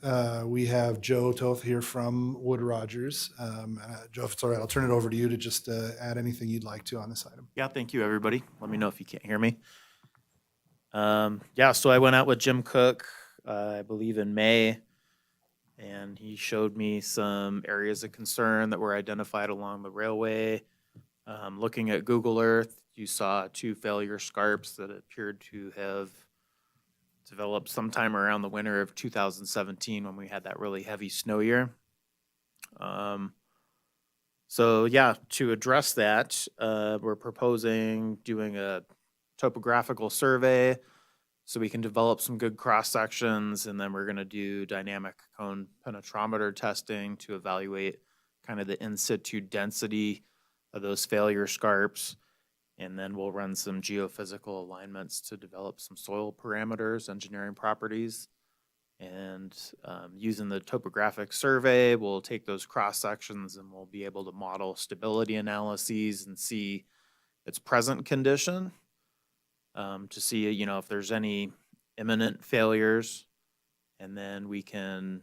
we have Joe Toth here from Wood Rogers. Joe, if it's all right, I'll turn it over to you to just add anything you'd like to on this item. Yeah, thank you, everybody. Let me know if you can't hear me. So I went out with Jim Cook, I believe in May, and he showed me some areas of concern that were identified along the railway. Looking at Google Earth, you saw 2 failure scarps that appeared to have developed sometime around the winter of 2017 when we had that really heavy snow year. To address that, we're proposing doing a topographical survey so we can develop some good cross sections, and then we're going to do dynamic cone penetrometer testing to evaluate kind of the in situ density of those failure scarps. And then we'll run some geophysical alignments to develop some soil parameters, engineering properties. And using the topographic survey, we'll take those cross sections and we'll be able to model stability analyses and see its present condition to see, if there's any imminent failures. And then we can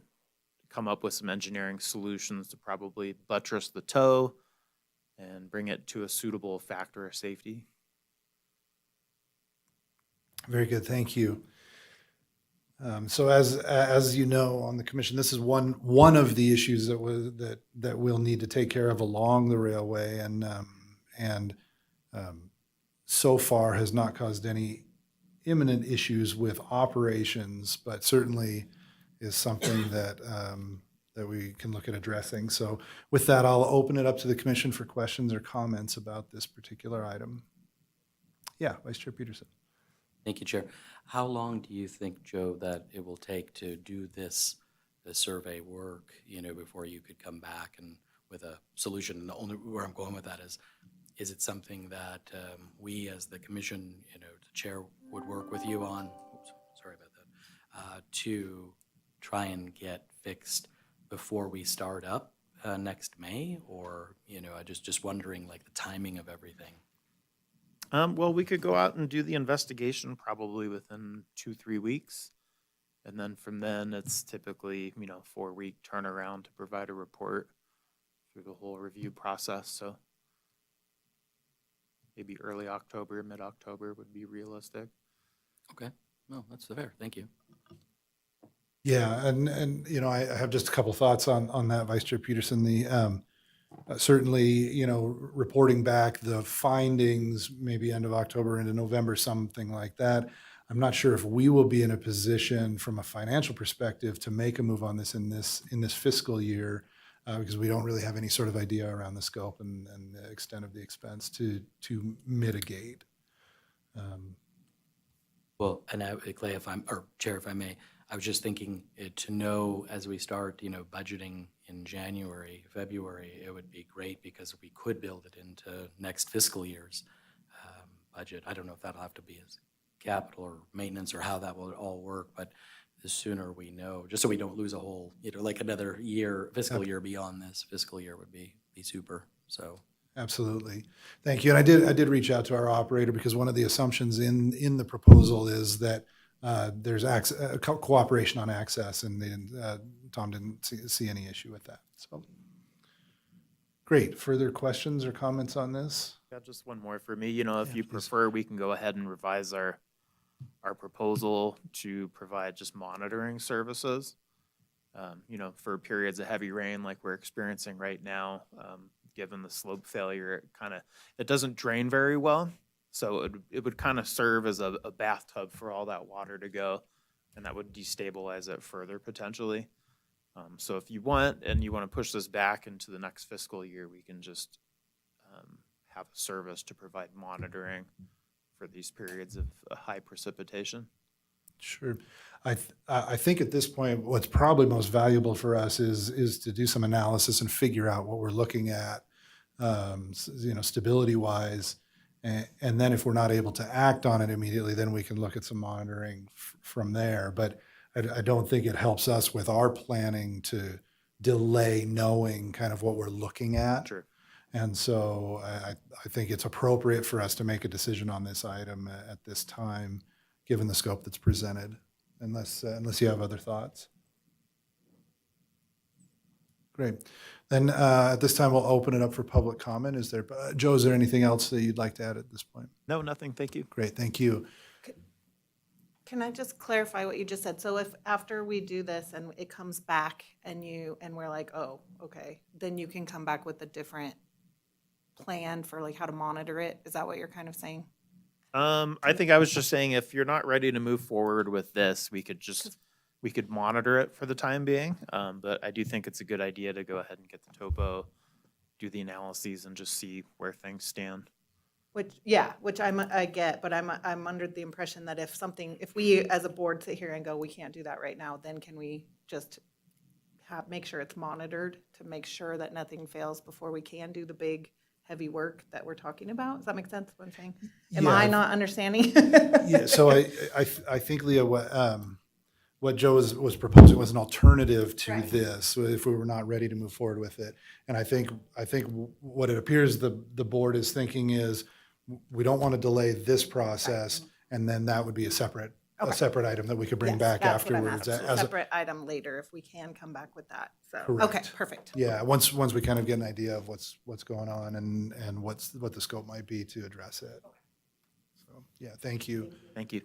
come up with some engineering solutions to probably buttress the toe and bring it to a suitable factor of safety. Very good, thank you. So as you know, on the commission, this is one of the issues that we'll need to take care of along the railway, and so far has not caused any imminent issues with operations, but certainly is something that we can look at addressing. So with that, I'll open it up to the commission for questions or comments about this particular item. Yeah, Vice Chair Peterson. Thank you, Chair. How long do you think, Joe, that it will take to do the survey work, before you could come back and with a solution? And the only where I'm going with that is it something that we as the commission, the chair would work with you on, sorry about that, to try and get fixed before we start up next May? Or, I just wondering like the timing of everything. We could go out and do the investigation probably within 2-3 weeks. And then from then, it's typically, 4-week turnaround to provide a report through the whole review process. So maybe early October, mid-October would be realistic. Okay, no, that's fair, thank you. Yeah, and you know, I have just a couple thoughts on that, Vice Chair Peterson. Certainly, you know, reporting back the findings, maybe end of October into November, something like that. I'm not sure if we will be in a position from a financial perspective to make a move on this in this fiscal year, because we don't really have any sort of idea around the scope and the extent of the expense to mitigate. Well, and Clay, or Chair, if I may, I was just thinking to know as we start, you know, budgeting in January, February, it would be great because we could build it into next fiscal year's budget. I don't know if that'll have to be as capital or maintenance or how that will all work, but the sooner we know, just so we don't lose a whole, you know, like another year, fiscal year beyond this fiscal year would be super. So. Absolutely. Thank you. And I did reach out to our operator because one of the assumptions in the proposal is that there's cooperation on access, and Tom didn't see any issue with that. So great. Further questions or comments on this? Yeah, just one more for me. You know, if Yeah, you please. prefer, we can go ahead and revise our proposal to provide just monitoring services. You know, for periods of heavy rain like we're experiencing right now, given the slope failure, it doesn't drain very well. So it would kind of serve as a bathtub for all that water to go, and that would destabilize it further potentially. So if you want, and you want to push this back into the next fiscal year, we can just have a service to provide monitoring for these periods of high precipitation. Sure. I think at this point, what's probably most valuable for us is to do some analysis and figure out what we're looking at, you know, stability wise. And then if we're not able to act on it immediately, then we can look at some monitoring from there. But I don't think it helps us with our planning to delay knowing kind of what we're looking at. Sure. And so I think it's appropriate for us to make a decision on this item at this time, given the scope that's presented, unless you have other thoughts. Great. Then at this time, we'll open it up for public comment. Joe, is there anything else that you'd like to add at this point? No, nothing. Thank you. Great, thank you. Can I just clarify what you just said? So if after we do this and it comes back and we're like, oh, okay, then you can come back with a different plan for like how to monitor it? Is that what you're kind of saying? I think I was just saying, if you're not ready to move forward with this, we could monitor it for the time being. But I do think it's a good idea to go ahead and get the topo, do the analyses, and just see where things stand. Which I get, but I'm under the impression that if we as a board sit here and go, we can't do that right now, then can we just make sure it's monitored to make sure that nothing fails before we can do the big heavy work that we're talking about? Does that make sense what I'm saying? Am I not understanding? Yeah, so I think, Leah, what Joe was proposing was an alternative to Right. this, if we were not ready to move forward with it. And I think what it appears the board is thinking is, we don't want to delay this process, and then that would be a separate item that we could bring Yes, back that's what I'm afterwards. asking. as a- Separate item later if we can come back with that. So, Correct. okay, perfect. Yeah, once we kind of get an idea of what's going on and what the scope might be to address it. So, yeah, thank you. Thank you.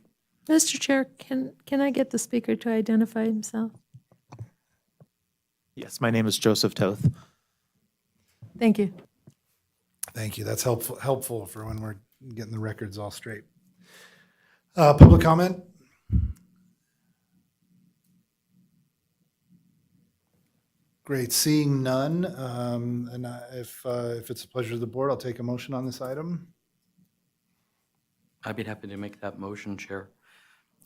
Mr. Chair, can I get the speaker to identify himself? Yes, my name is Joseph Toth. Thank you. Thank you. That's helpful for when we're getting the records all straight. Public comment? Great. Seeing none, and if it's a pleasure to the board, I'll take a motion on this item. I'd be happy to make that motion, Chair.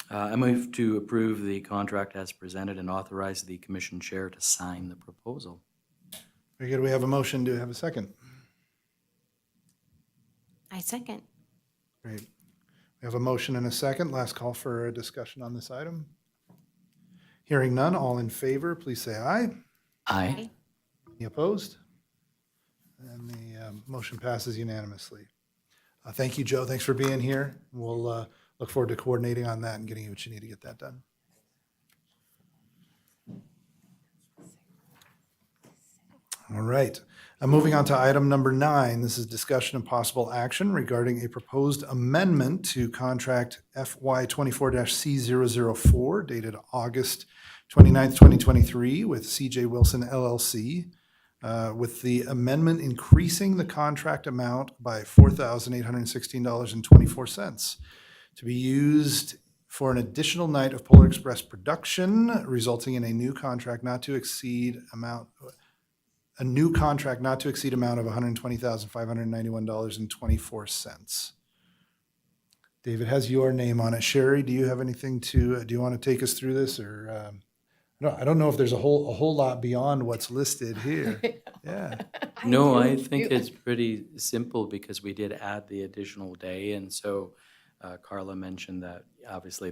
I move to approve the contract as presented and authorize the commission chair to sign the proposal. Very good. We have a motion. Do we have a second? I second. Great. We have a motion and a second. Last call for a discussion on this item. Hearing none, all in favor, please say aye. Aye. Any opposed? And the motion passes unanimously. Thank you, Joe. Thanks for being here. We'll look forward to coordinating on that and getting you what you need to get that done. All right. Moving on to item number 9, this is discussion and possible action regarding a proposed amendment to contract FY 24-C004 dated August 29th, 2023 with CJ Wilson LLC, with the amendment increasing the contract amount by $4,816.24 to be used for an additional night of Polar Express production, resulting in a new contract not to exceed amount of $120,591.24. David has your name on it. Sherry, do you have anything do you want to take us through this, or I don't know if there's a whole lot beyond what's listed here. Yeah. No, I think it's pretty simple because we did add the additional day, and so Carla mentioned that obviously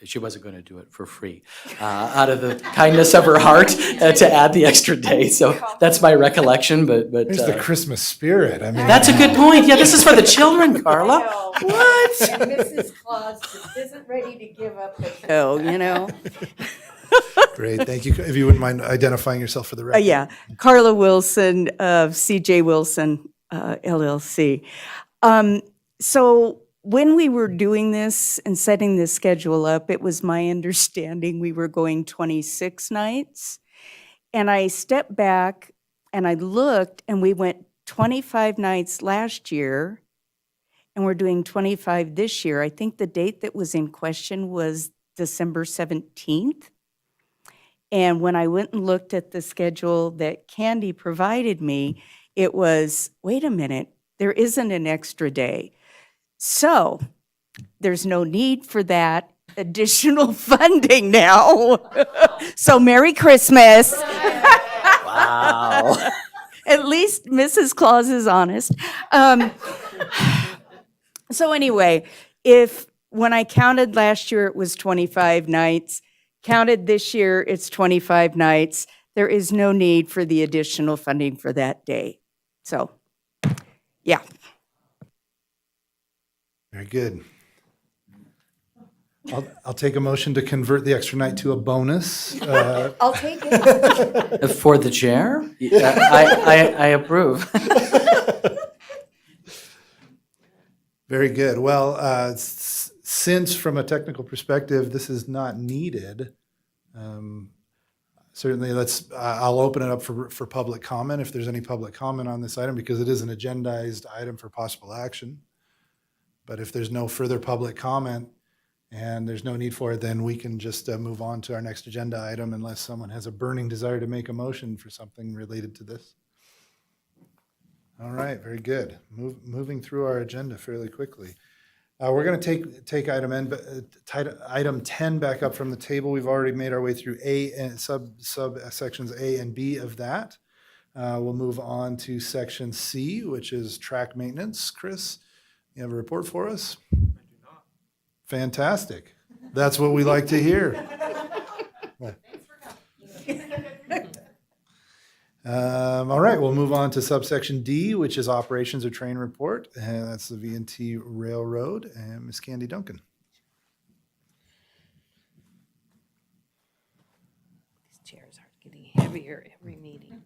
she wasn't going to do it for free out of the kindness of her heart to add the extra day. So that's my recollection, but There's the Christmas spirit. I mean, that's a good point. Yeah, this is for the children, Carla. What? Mrs. Claus just isn't ready to give up the show, you know? great. Thank you. If you wouldn't mind identifying yourself for the record. Yeah, Carla Wilson of CJ Wilson LLC. So when we were doing this and setting this schedule up, it was my understanding we were going 26 nights. And I stepped back and I looked, and we went 25 nights last year, and we're doing 25 this year. I think the date that was in question was December 17th. And when I went and looked at the schedule that Candy provided me, it was, wait a minute, there isn't an extra day. So there's no need for that additional funding now. So Merry Christmas. Wow. At least Mrs. Claus is honest. So anyway, when I counted last year, it was 25 nights. Counted this year, it's 25 nights. There is no need for the additional funding for that day. So, yeah. Very good. I'll take a motion to convert the extra night to a bonus. I'll take it. For the chair? I approve. Very good. Well, since from a technical perspective, this is not needed, certainly I'll open it up for public comment if there's any public comment on this item, because it is an agendized item for possible action. But if there's no further public comment and there's no need for it, then we can just move on to our next agenda item unless someone has a burning desire to make a motion for something related to this. All right, very good. Moving through our agenda fairly quickly. We're going to take item 10 back up from the table. We've already made our way through A and subsections A and B of that. We'll move on to section C, which is track maintenance. Chris, you have a report for us? I do not. Fantastic. That's what we like to hear. All right, we'll move on to subsection D, which is operations or train report, and that's the V&T Railroad, and Ms. Candy Duncan. These chairs are getting heavier every meeting.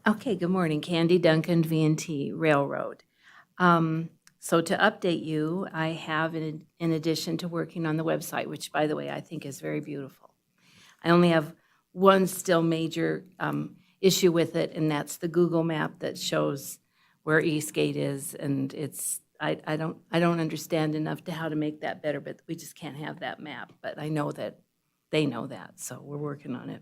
Okay, good morning. Candy Duncan, V&T Railroad. So to update you, I have, in addition to working on the website, which, by the way, I think is very beautiful, I only have one still major issue with it, and that's the Google map that shows where Eastgate is, and I don't understand enough to how to make that better, but we just can't have that map. But I know that they know that, so we're working on it.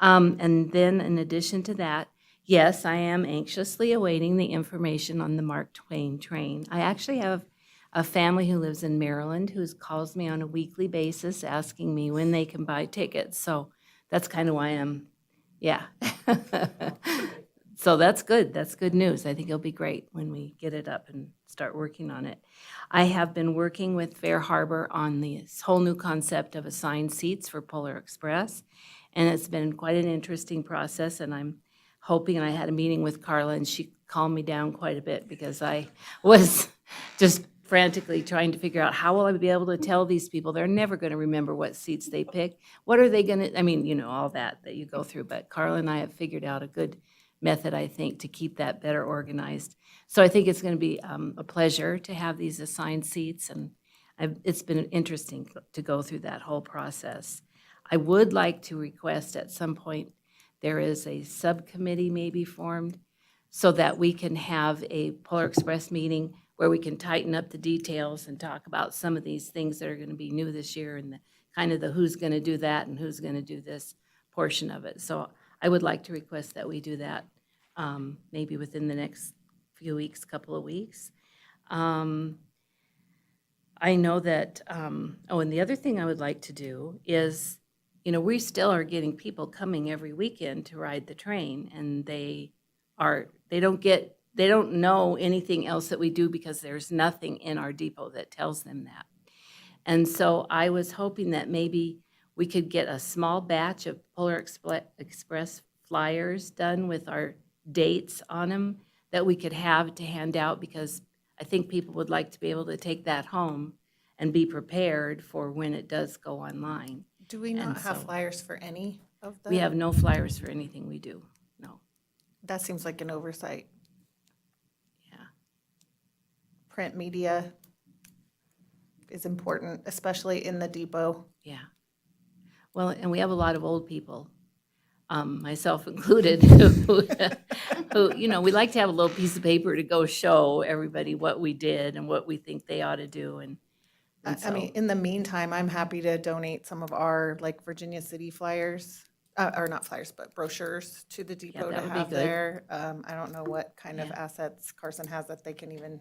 And then in addition to that, yes, I am anxiously awaiting the information on the Mark Twain train. I actually have a family who lives in Maryland who calls me on a weekly basis asking me when they can buy tickets. So that's kind of why I'm, yeah. So that's good. That's good news. I think it'll be great when we get it up and start working on it. I have been working with Fair Harbor on this whole new concept of assigned seats for Polar Express, and it's been quite an interesting process, and I'm hoping, and I had a meeting with Carla, and she calmed me down quite a bit because I was just frantically trying to figure out how will I be able to tell these people they're never going to remember what seats they pick. What are they going to, I mean, you know, all that you go through. But Carla and I have figured out a good method, I think, to keep that better organized. So I think it's going to be a pleasure to have these assigned seats, and it's been interesting to go through that whole process. I would like to request at some point there is a subcommittee maybe formed so that we can have a Polar Express meeting where we can tighten up the details and talk about some of these things that are going to be new this year and kind of the who's going to do that and who's going to do this portion of it. So I would like to request that we do that maybe within the next few weeks, couple of weeks. I know that, and the other thing I would like to do is, we still are getting people coming every weekend to ride the train, and they don't know anything else that we do because there's nothing in our depot that tells them that. And so I was hoping that maybe we could get a small batch of Polar Express flyers done with our dates on them that we could have to hand out, because I think people would like to be able to take that home and be prepared for when it does go online. Do we not have flyers for any of them? We have no flyers for anything we do, no. That seems like an oversight. Yeah. Print media is important, especially in the depot. Yeah. Well, and we have a lot of old people, myself included, who, we like to have a little piece of paper to go show everybody what we did and what we think they ought to do. And I mean, in the meantime, I'm happy to donate some of our Virginia City flyers, or not flyers, but brochures to the depot that to would be have good. there. I don't know what kind of assets Carson has that they can even.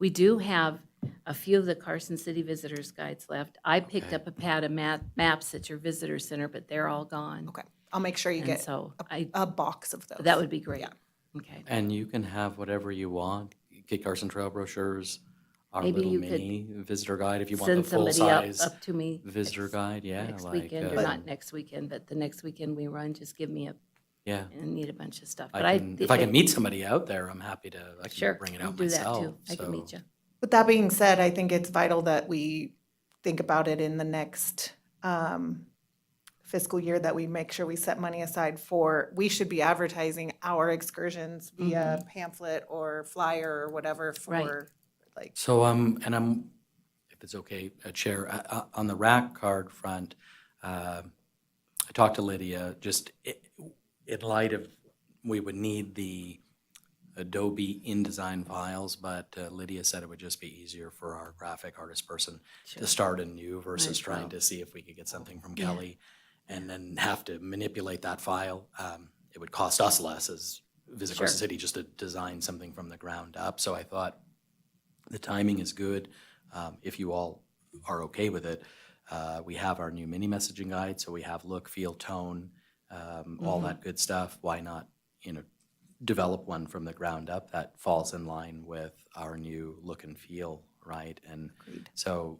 We do have a few of the Carson City Visitors Guides left. I picked up a pad of maps at your visitor center, but they're all gone. Okay, I'll make sure you And get so a box of those. that would be great. Yeah. Okay. And you can have whatever you want, Kit Carson Trail brochures, our Maybe little you could mini visitor guide, if you want the Send somebody full-size up to me visitor guide, yeah. next like, weekend, or not next weekend, but the next weekend we run, just give me Yeah. and need a bunch of stuff. If I can meet somebody out there, I'm happy to, I Sure, can bring it we'll out do that myself. too. I can meet you. With that being said, I think it's vital that we think about it in the next fiscal year, that we make sure we set money aside we should be advertising our excursions via pamphlet or flyer or whatever for So, if it's okay, Chair, on the rack card front, I talked to Lydia, just in light of, we would need the Adobe InDesign files, but Lydia said it would just be easier for our graphic artist person to start anew versus trying to see if we could get something from Kelly and then have to manipulate that file. It would cost us less as Visit Carson City just to design something from the ground up. So I thought the timing is good. If you all are okay with it, we have our new mini messaging guide, so we have look, feel, tone, all that good stuff. Why not, develop one from the ground up that falls in line with our new look and feel, right? And so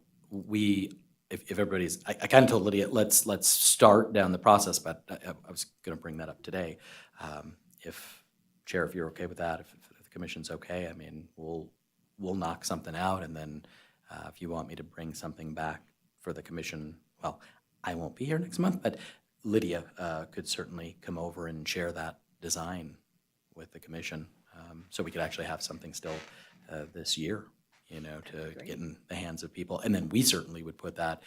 if everybody's, I kind of told Lydia, let's start down the process, but I was going to bring that up today. Chair, if you're okay with that, if the commission's okay, I mean, we'll knock something out, and then if you want me to bring something back for the commission, well, I won't be here next month, but Lydia could certainly come over and share that design with the commission, so we could actually have something still this year, to get in the hands of people. And then we certainly would put that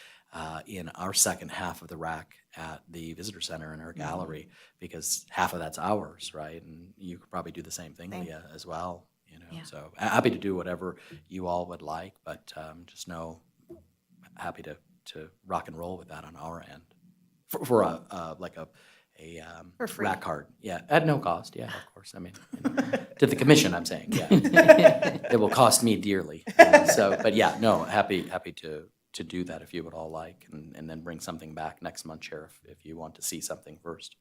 in our second half of the rack at the visitor center in our gallery, because half of that's ours, right? And you could probably do the same thing, Leah, as well. So happy to do whatever you all would like, but just know, happy to rock and roll with that on our end for a rack card, at no cost, of course. I mean, to the commission, I'm saying, it will cost me dearly. But happy to do that if you would all like, and then bring something back next month, Sheriff, if you want to see something first.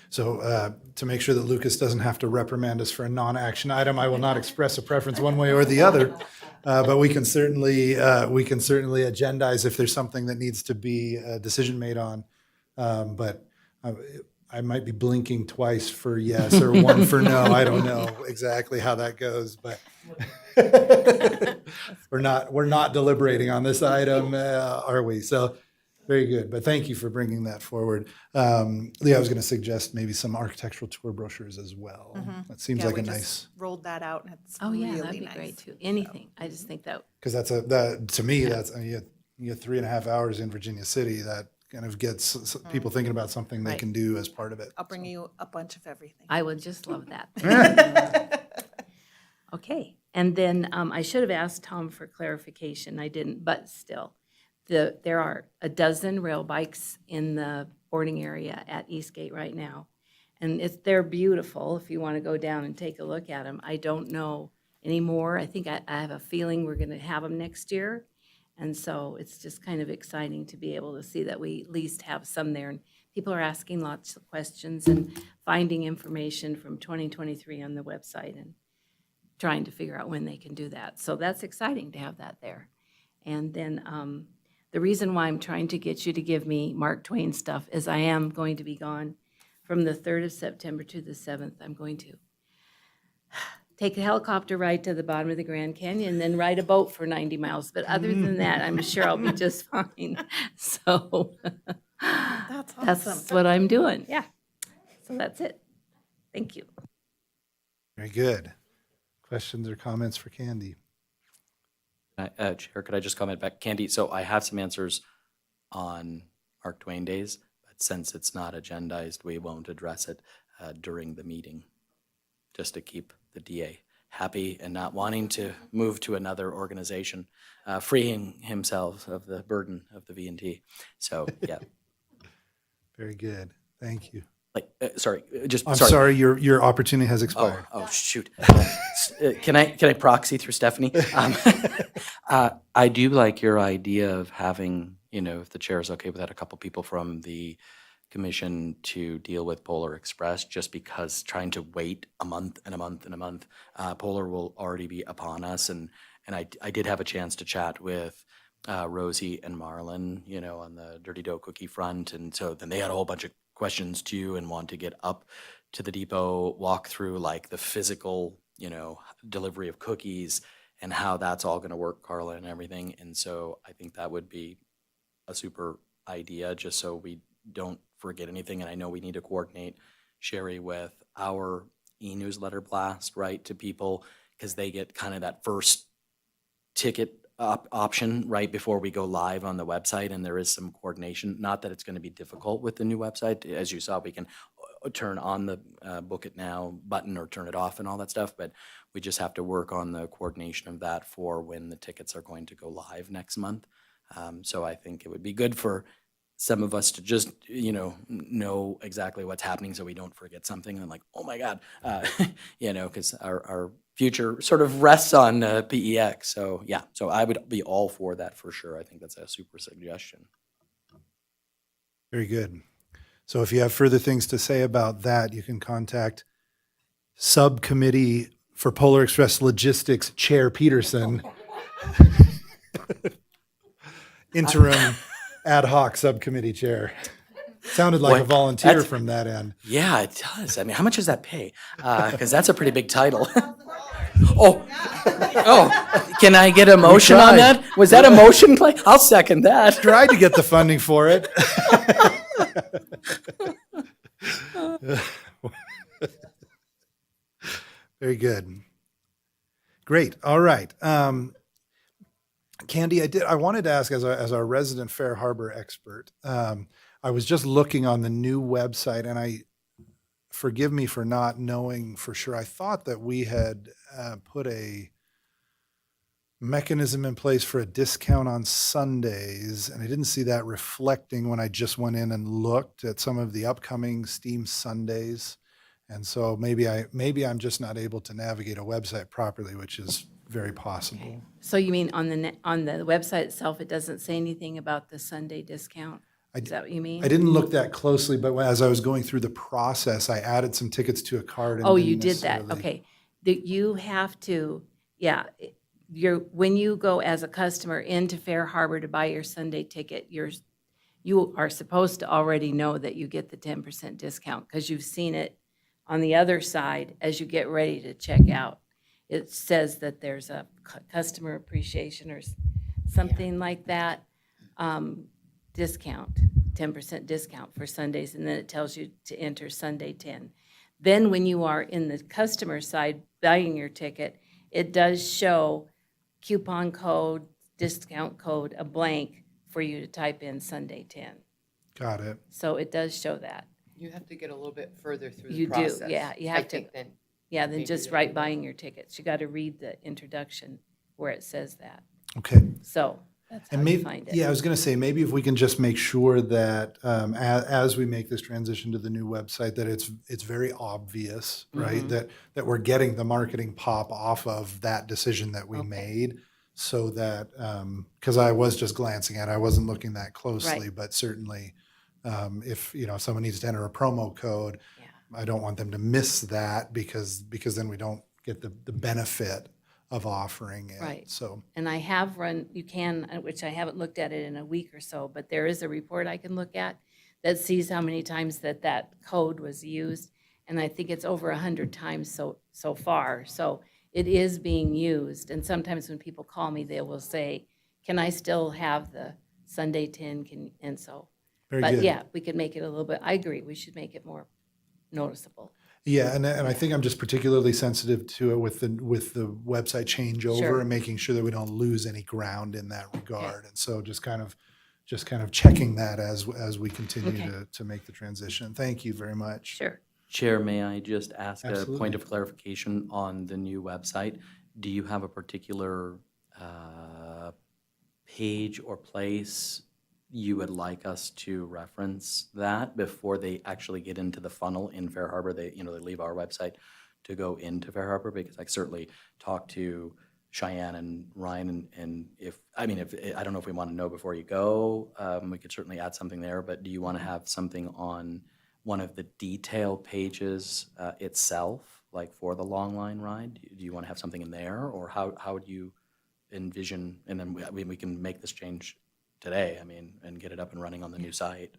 So to make sure that Lucas doesn't have to reprimand us for a non-action item, I will not express a preference one way or the other, but we can certainly agendize if there's something that needs to be a decision made on. But I might be blinking twice for yes or one for no. I don't know exactly how that goes, but we're not deliberating on this item, are we? So Very good, but thank you for bringing that forward. Leah, I was going to suggest maybe some architectural tour brochures as well. That seems Yeah, like we a just nice, rolled that out and it's Oh, yeah, really that'd be nice. great too. Anything. I just think that, because that to me, that's, you get 3.5 hours in Virginia City. That kind of gets people thinking about something they Right. can do as part of it. I'll bring you a bunch of everything. I would just love that. Okay, and then I should have asked Tom for clarification. I didn't, but still. There are a dozen rail bikes in the boarding area at Eastgate right now. And they're beautiful if you want to go down and take a look at them. I don't know anymore. I think I have a feeling we're going to have them next year. And so it's just kind of exciting to be able to see that we at least have some there. And people are asking lots of questions and finding information from 2023 on the website and trying to figure out when they can do that. So that's exciting to have that there. And then the reason why I'm trying to get you to give me Mark Twain stuff is I am going to be gone from the 3rd of September to the 7th. I'm going to take a helicopter ride to the bottom of the Grand Canyon, and then ride a boat for 90 miles. But other than that, I'm sure I'll be just fine. So That's awesome. that's what I'm doing. Yeah. So that's it. Thank you. Very good. Questions or comments for Candy? Chair, could I just comment back? Candy, so I have some answers on Mark Twain days, but since it's not agendized, we won't address it during the meeting, just to keep the DA happy and not wanting to move to another organization, freeing himself of the burden of the V&T. So, yeah. Very good. Thank you. Sorry, I'm sorry, your opportunity has expired. Oh, shoot. Can I proxy through Stephanie? I do like your idea of having, if the chair is okay with that, a couple people from the commission to deal with Polar Express, just because trying to wait a month and a month and a month, Polar will already be upon us. And I did have a chance to chat with Rosie and Marlon, on the Dirty Dough Cookie front. And so then they had a whole bunch of questions too and want to get up to the depot, walk through like the physical, delivery of cookies and how that's all going to work, Carla, and everything. And so I think that would be a super idea, just so we don't forget anything. And I know we need to coordinate, Sherry, with our e-newsletter blast, right, to people, because they get kind of that first ticket option right before we go live on the website, and there is some coordination. Not that it's going to be difficult with the new website. As you saw, we can turn on the book it now button or turn it off and all that stuff, but we just have to work on the coordination of that for when the tickets are going to go live next month. So I think it would be good for some of us to just, know exactly what's happening so we don't forget something and like, oh my God, because our future sort of rests on PEX. So yeah, so I would be all for that for sure. I think that's a super suggestion. Very good. So if you have further things to say about that, you can contact Subcommittee for Polar Express Logistics Chair Peterson, interim ad hoc subcommittee chair. Sounded like a volunteer from that end. Yeah, it does. I mean, how much does that pay? Because that's a pretty big title. Oh, can I get a motion on that? Was that a motion play? I'll second that. Tried to get the funding for it. Very good. Great. All right. Candy, I wanted to ask, as our resident Fair Harbor expert, I was just looking on the new website, and forgive me for not knowing for sure. I thought that we had put a mechanism in place for a discount on Sundays, and I didn't see that reflecting when I just went in and looked at some of the upcoming Steam Sundays. And so maybe I'm just not able to navigate a website properly, which is very possible. Okay. So you mean on the website itself, it doesn't say anything about the Sunday discount? Is that what you mean? I didn't look that closely, but as I was going through the process, I added some tickets to a cart. And Oh, didn't you did that. necessarily- Okay. You have to, when you go as a customer into Fair Harbor to buy your Sunday ticket, you are supposed to already know that you get the 10% discount because you've seen it on the other side as you get ready to check out. It says that there's a customer appreciation or something like that. discount, 10% discount for Sundays, and then it tells you to enter Sunday 10. Then when you are in the customer side buying your ticket, it does show coupon code, discount code, a blank for you to type in Sunday 10. Got it. So it does show that. You have to get a little bit further through the You do, process. yeah, you I have to- think then. Yeah, then Maybe just that right would- buying your tickets. You got to read the introduction where it says that. Okay. So that's how And you maybe, find it. yeah, I was going to say, maybe if we can just make sure that as we make this transition to the new website, that it's very obvious, right? Mhm. That we're getting the marketing pop off of that decision that we Okay. made, so that, because I was just glancing at it, I wasn't looking that closely, Right. but certainly if, someone needs to enter a promo code, Yeah. I don't want them to miss that because then we don't get the benefit of offering it. Right. So, And I have run, which I haven't looked at it in a week or so, but there is a report I can look at that sees how many times that code was used. And I think it's over 100 times so far. So it is being used. And sometimes when people call me, they will say, can I still have the Sunday 10? And so, very but good. yeah, we could make it a little bit, I agree, we should make it more noticeable. Yeah, and I think I'm just particularly sensitive to it with the website changeover Sure. and making sure that we don't lose any ground in that regard. And so just kind of checking that as we continue Okay. to make the transition. Thank you very much. Sure. Chair, may I just ask a Absolutely. point of clarification on the new website? Do you have a particular page or place you would like us to reference that before they actually get into the funnel in Fair Harbor? They leave our website to go into Fair Harbor, because I certainly talked to Cheyenne and Ryan, and if I don't know if we want to know before you go, we could certainly add something there, but do you want to have something on one of the detail pages itself, like for the long line ride? Do you want to have something in there, or how would you envision? And then we can make this change today, and get it up and running on the new site.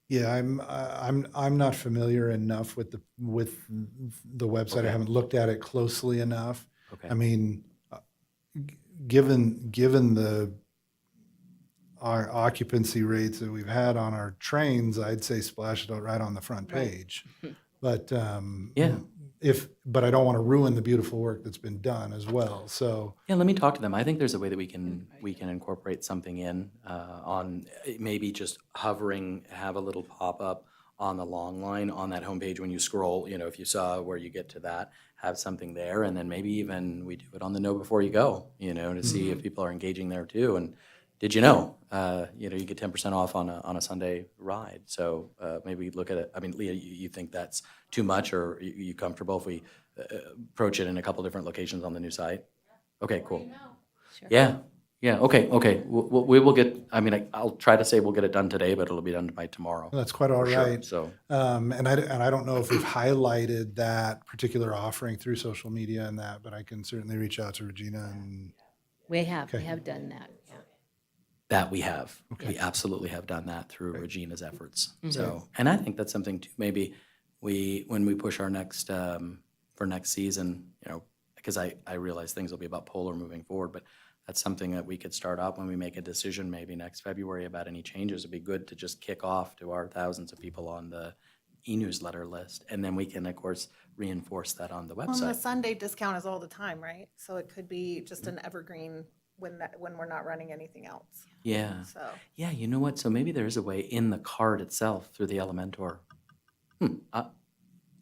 Yeah, I'm not familiar enough with the website. Okay. I haven't looked at it closely enough. Okay. I mean, given our occupancy rates that we've had on our trains, I'd say splash it out right on the front Right. page. But Yeah. but I don't want to ruin the beautiful work that's been done as well. So Yeah, let me talk to them. I think there's a way that we can incorporate something in on maybe just hovering, have a little pop-up on the long line on that homepage when you scroll, if you saw where you get to that, have something there, and then maybe even we do it on the know before you go, to see if people are engaging there too. And did you know, you get 10% off on a Sunday ride. So maybe look at it. Leah, you think that's too much, or are you comfortable if we approach it in a couple different locations on the new site? Okay, cool. Sure. Yeah, okay. We will get, I'll try to say we'll get it done today, but it'll be done by tomorrow. that's quite all for sure. right. So, And I don't know if we've highlighted that particular offering through social media and that, but I can certainly reach out to Regina and We have Okay. done that, yeah. that we have. Okay. We absolutely have done that through Great. Regina's efforts. Mhm. So, and I think that's something too, maybe when we push our next, for next season, because I realize things will be about Polar moving forward, but that's something that we could start out when we make a decision maybe next February about any changes. It'd be good to just kick off to our thousands of people on the e-newsletter list. And then we can, of course, reinforce that on the Well, the website. Sunday discount is all the time, right? So it could be just an evergreen when we're not running anything else. Yeah. So Yeah, you know what? So maybe there is a way in the card itself through the Elementor.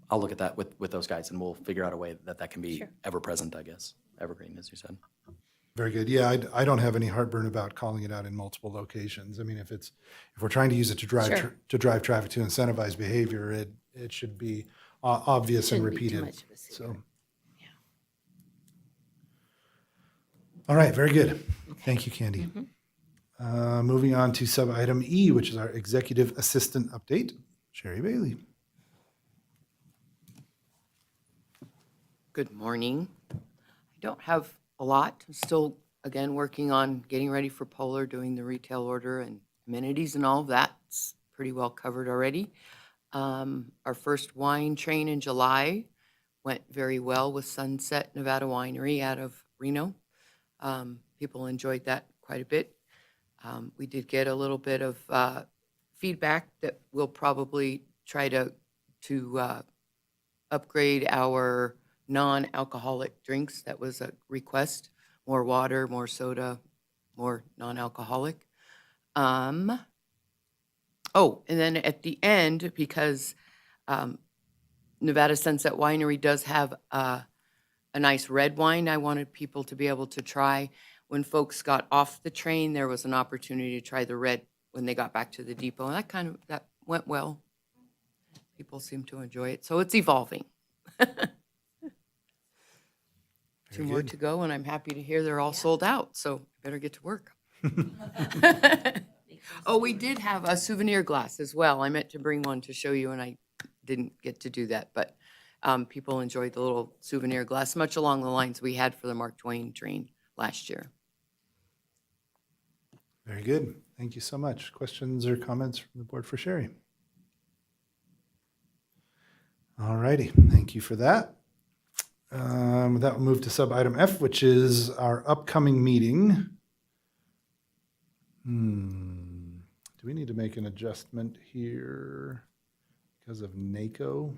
I'll look at that with those guys, and we'll figure out a way that can be Sure. ever present, I guess. Evergreen, as you said. very good. Yeah, I don't have any heartburn about calling it out in multiple locations. if we're trying to use it to drive Sure. to drive traffic to incentivize behavior, it should be obvious and Shouldn't be too repeated. much of a secret. So. All right, very good. Thank you, Candy. Moving on to sub-item E, which is our executive assistant update. Sherry Bailey. Good morning. I don't have a lot. I'm still, again, working on getting ready for Polar, doing the retail order and amenities and all of that. It's pretty well covered already. Our first wine train in July went very well with Sunset Nevada Winery out of Reno. People enjoyed that quite a bit. We did get a little bit of feedback that we'll probably try to upgrade our non-alcoholic drinks. That was a request, more water, more soda, more non-alcoholic. Oh, and then at the end, because Nevada Sunset Winery does have a nice red wine I wanted people to be able to try. When folks got off the train, there was an opportunity to try the red when they got back to the depot. And that went well. People seem to enjoy it. So it's evolving. Two more good. to go, and I'm happy to hear they're all sold out. So I better get to work. Oh, we did have a souvenir glass as well. I meant to bring one to show you, and I didn't get to do that. But people enjoyed the little souvenir glass, much along the lines we had for the Mark Twain train last year. Very good. Thank you so much. Questions or comments from the board for Sherry? All righty. Thank you for that. With that, we'll move to sub-item F, which is our upcoming meeting. Do we need to make an adjustment here because of NACO?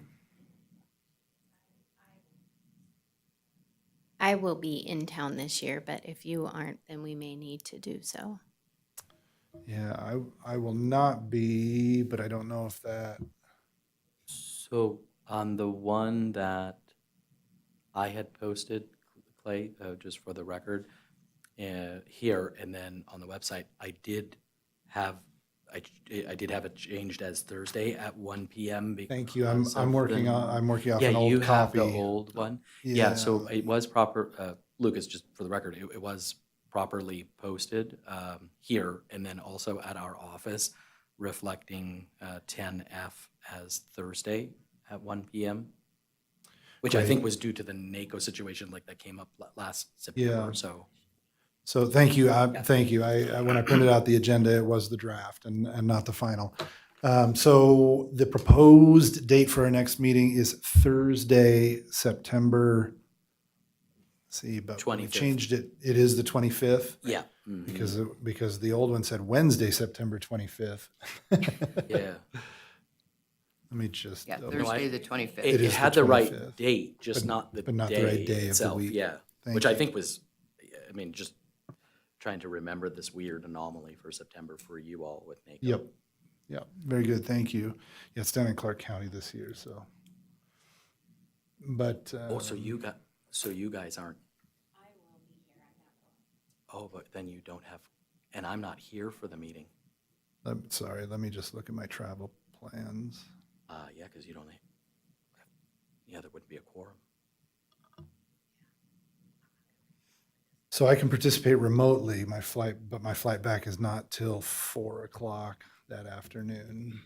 I will be in town this year, but if you aren't, then we may need to do so. Yeah, I will not be, but I don't know if that, So on the one that I had posted, Clay, just for the record, here and then on the website, I did have it changed as Thursday at 1 p.m. thank you. because I'm of working the- on, I'm working off Yeah, an you old have the copy. old one. Yeah, so it was proper, Lucas, just for the record, it was properly posted here and then also at our office, reflecting 10F as Thursday at 1 p.m., which I think was due to the NACO situation like that came up last September, Yeah. so. So thank you. Thank you. When I printed out the agenda, it was the draft and not the final. So the proposed date for our next meeting is Thursday, September, let's see, but we 25th. changed it. It is the 25th Yeah. mhm. because the old one said Wednesday, September 25th. Yeah. Let me just. Yeah, double- Thursday, the 25th. It It is the had the right 25th. date, just But- not the but not the right day of the itself. week. Yeah, Thank which I you. think was, I mean, just trying to remember this weird anomaly for September for you all with NACO. Yep. Yep. Very good. Thank you. Yeah, it's down in Clark County this year, so. But. Oh, so you guys aren't. I will be here. Oh, but then you don't have, and I'm not here for the meeting. Sorry, let me just look at my travel plans. Yeah, because you don't, yeah, there wouldn't be a quorum. So I can participate remotely, but my flight back is not till 4:00 that afternoon.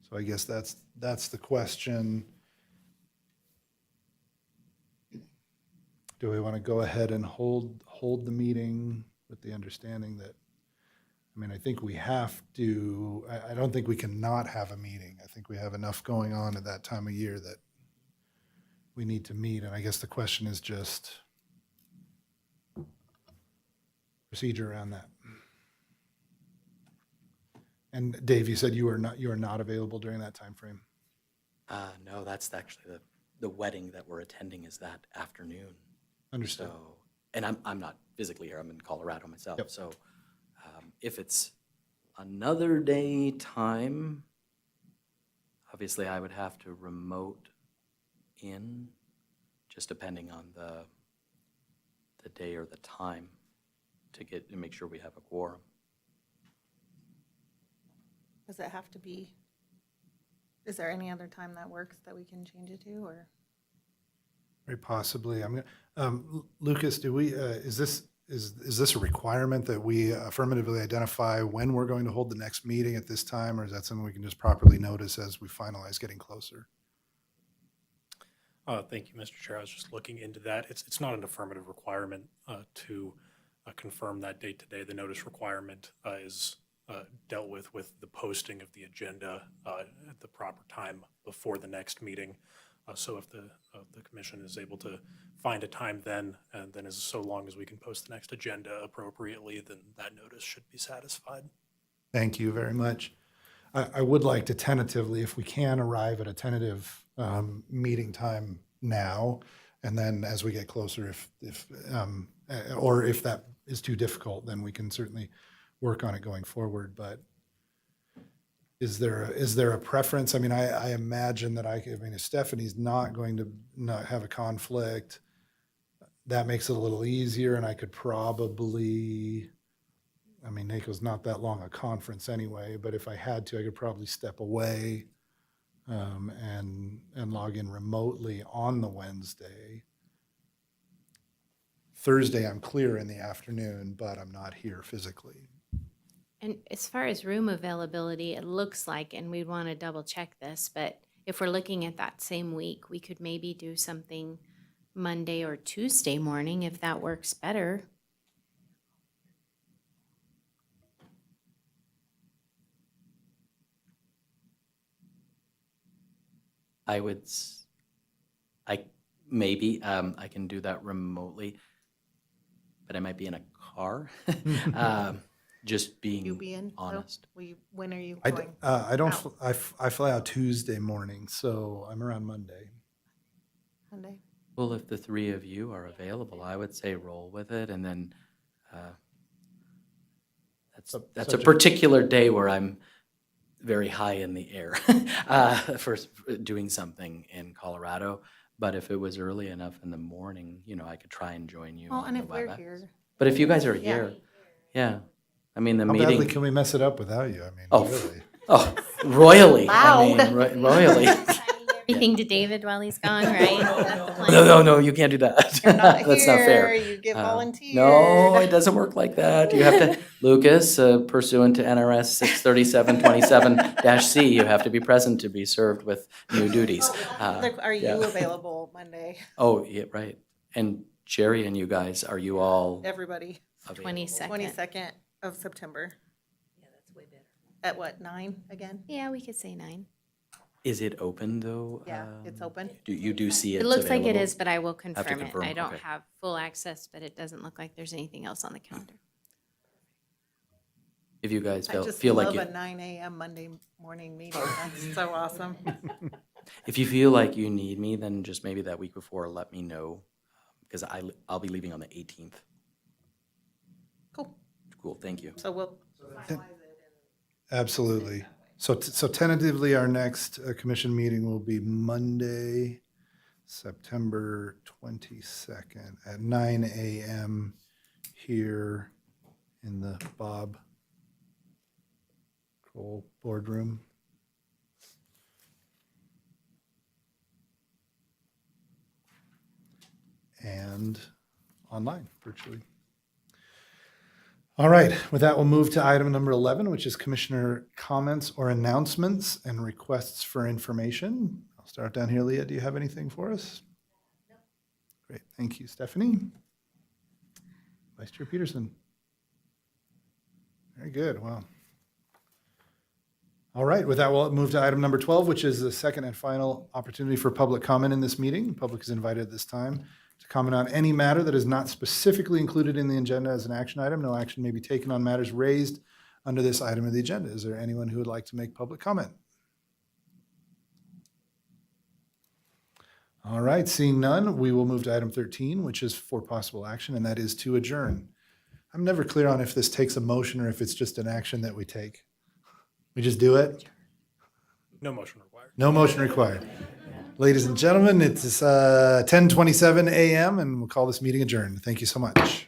So I guess that's the question. Do we want to go ahead and hold the meeting with the understanding that, I mean, I think we have to, I don't think we can not have a meeting. I think we have enough going on at that time of year that we need to meet, and I guess the question is just procedure around that. And Dave, you said you are not available during that time frame. No, that's actually the wedding that we're attending is that afternoon. Understood. So, and I'm not physically here, I'm in Colorado myself, Yep. so if it's another day time, obviously I would have to remote in, just depending on the day or the time to make sure we have a quorum. Does it have to be, is there any other time that works that we can change it to, or? Very possibly. I'm gonna, Lucas, do we, is this a requirement that we affirmatively identify when we're going to hold the next meeting at this time, or is that something we can just properly notice as we finalize getting closer? Thank you, Mr. Chair. I was just looking into that. It's not an affirmative requirement to confirm that date today. The notice requirement is dealt with the posting of the agenda at the proper time before the next meeting. So if the commission is able to find a time then, and then as so long as we can post the next agenda appropriately, then that notice should be satisfied. Thank you very much. I would like to tentatively, if we can, arrive at a tentative meeting time now, and then as we get closer, or if that is too difficult, then we can certainly work on it going forward. But is there a preference? I mean, I imagine that if Stephanie's not going to not have a conflict, that makes it a little easier, and I could probably, I mean, NACO's not that long a conference anyway, but if I had to, I could probably step away and log in remotely on the Wednesday. Thursday, I'm clear in the afternoon, but I'm not here physically. And as far as room availability, it looks like, and we'd want to double check this, but if we're looking at that same week, we could maybe do something Monday or Tuesday morning if that works better. I can do that remotely, but I might be in a car. Just being You be in? honest. When are you I going? don't. I fly out Tuesday morning, so I'm around Monday. Monday? Well, if the three of you are available, I would say roll with it, and then that's a subject- particular day where I'm very high in the air for doing something in Colorado. But if it was early enough in the morning, I could try and join you. Well, on and the if we're WebEx. here. But if you guys are Yeah. here, yeah. I mean, the How meeting. badly can we mess it up without you? I mean, Oh, really. Oh, royally. Loud. I mean, royally. Everything to David while he's gone, right? No, you can't do that. You're not That's not fair. here, you get volunteered. No, it doesn't work like that. You have to, Lucas, pursuant to NRS 63727-C, you have to be present to be served with new duties. Look, are you yeah. available Monday? Oh, yeah, right. And Jerry and you guys, are you all Everybody, available? 22nd. 22nd of September. Yeah, that's way better. At what, 9 again? Yeah, we could say 9. Is it open, though? Yeah, it's open. You do see it's It looks like it available? is, but I will Have to confirm it. confirm, I don't okay. have full access, but it doesn't look like there's anything else on the calendar. If you guys I feel, just feel love like you, a 9 a.m. Monday morning meeting. That's so awesome. if you feel like you need me, then just maybe that week before, let me know, because I'll be leaving on the 18th. Cool. Cool, thank you. So we'll Absolutely. So tentatively, our next commission meeting will be Monday, September 22nd at 9 a.m. here in the Bob Kroll boardroom. And online, virtually. All right, with that, we'll move to item number 11, which is commissioner comments or announcements and requests for information. I'll start down here. Leah, do you have anything for us? Great, thank you. Stephanie? Vice Chair Peterson? Very good, wow. All right, with that, we'll move to item number 12, which is the second and final opportunity for public comment in this meeting. The public is invited at this time to comment on any matter that is not specifically included in the agenda as an action item. No action may be taken on matters raised under this item of the agenda. Is there anyone who would like to make public comment? All right, seeing none, we will move to item 13, which is for possible action, and that is to adjourn. I'm never clear on if this takes a motion or if it's just an action that we take. We just do it? No motion required. No motion required. Ladies and gentlemen, it's 10:27 a.m. and we'll call this meeting adjourned. Thank you so much.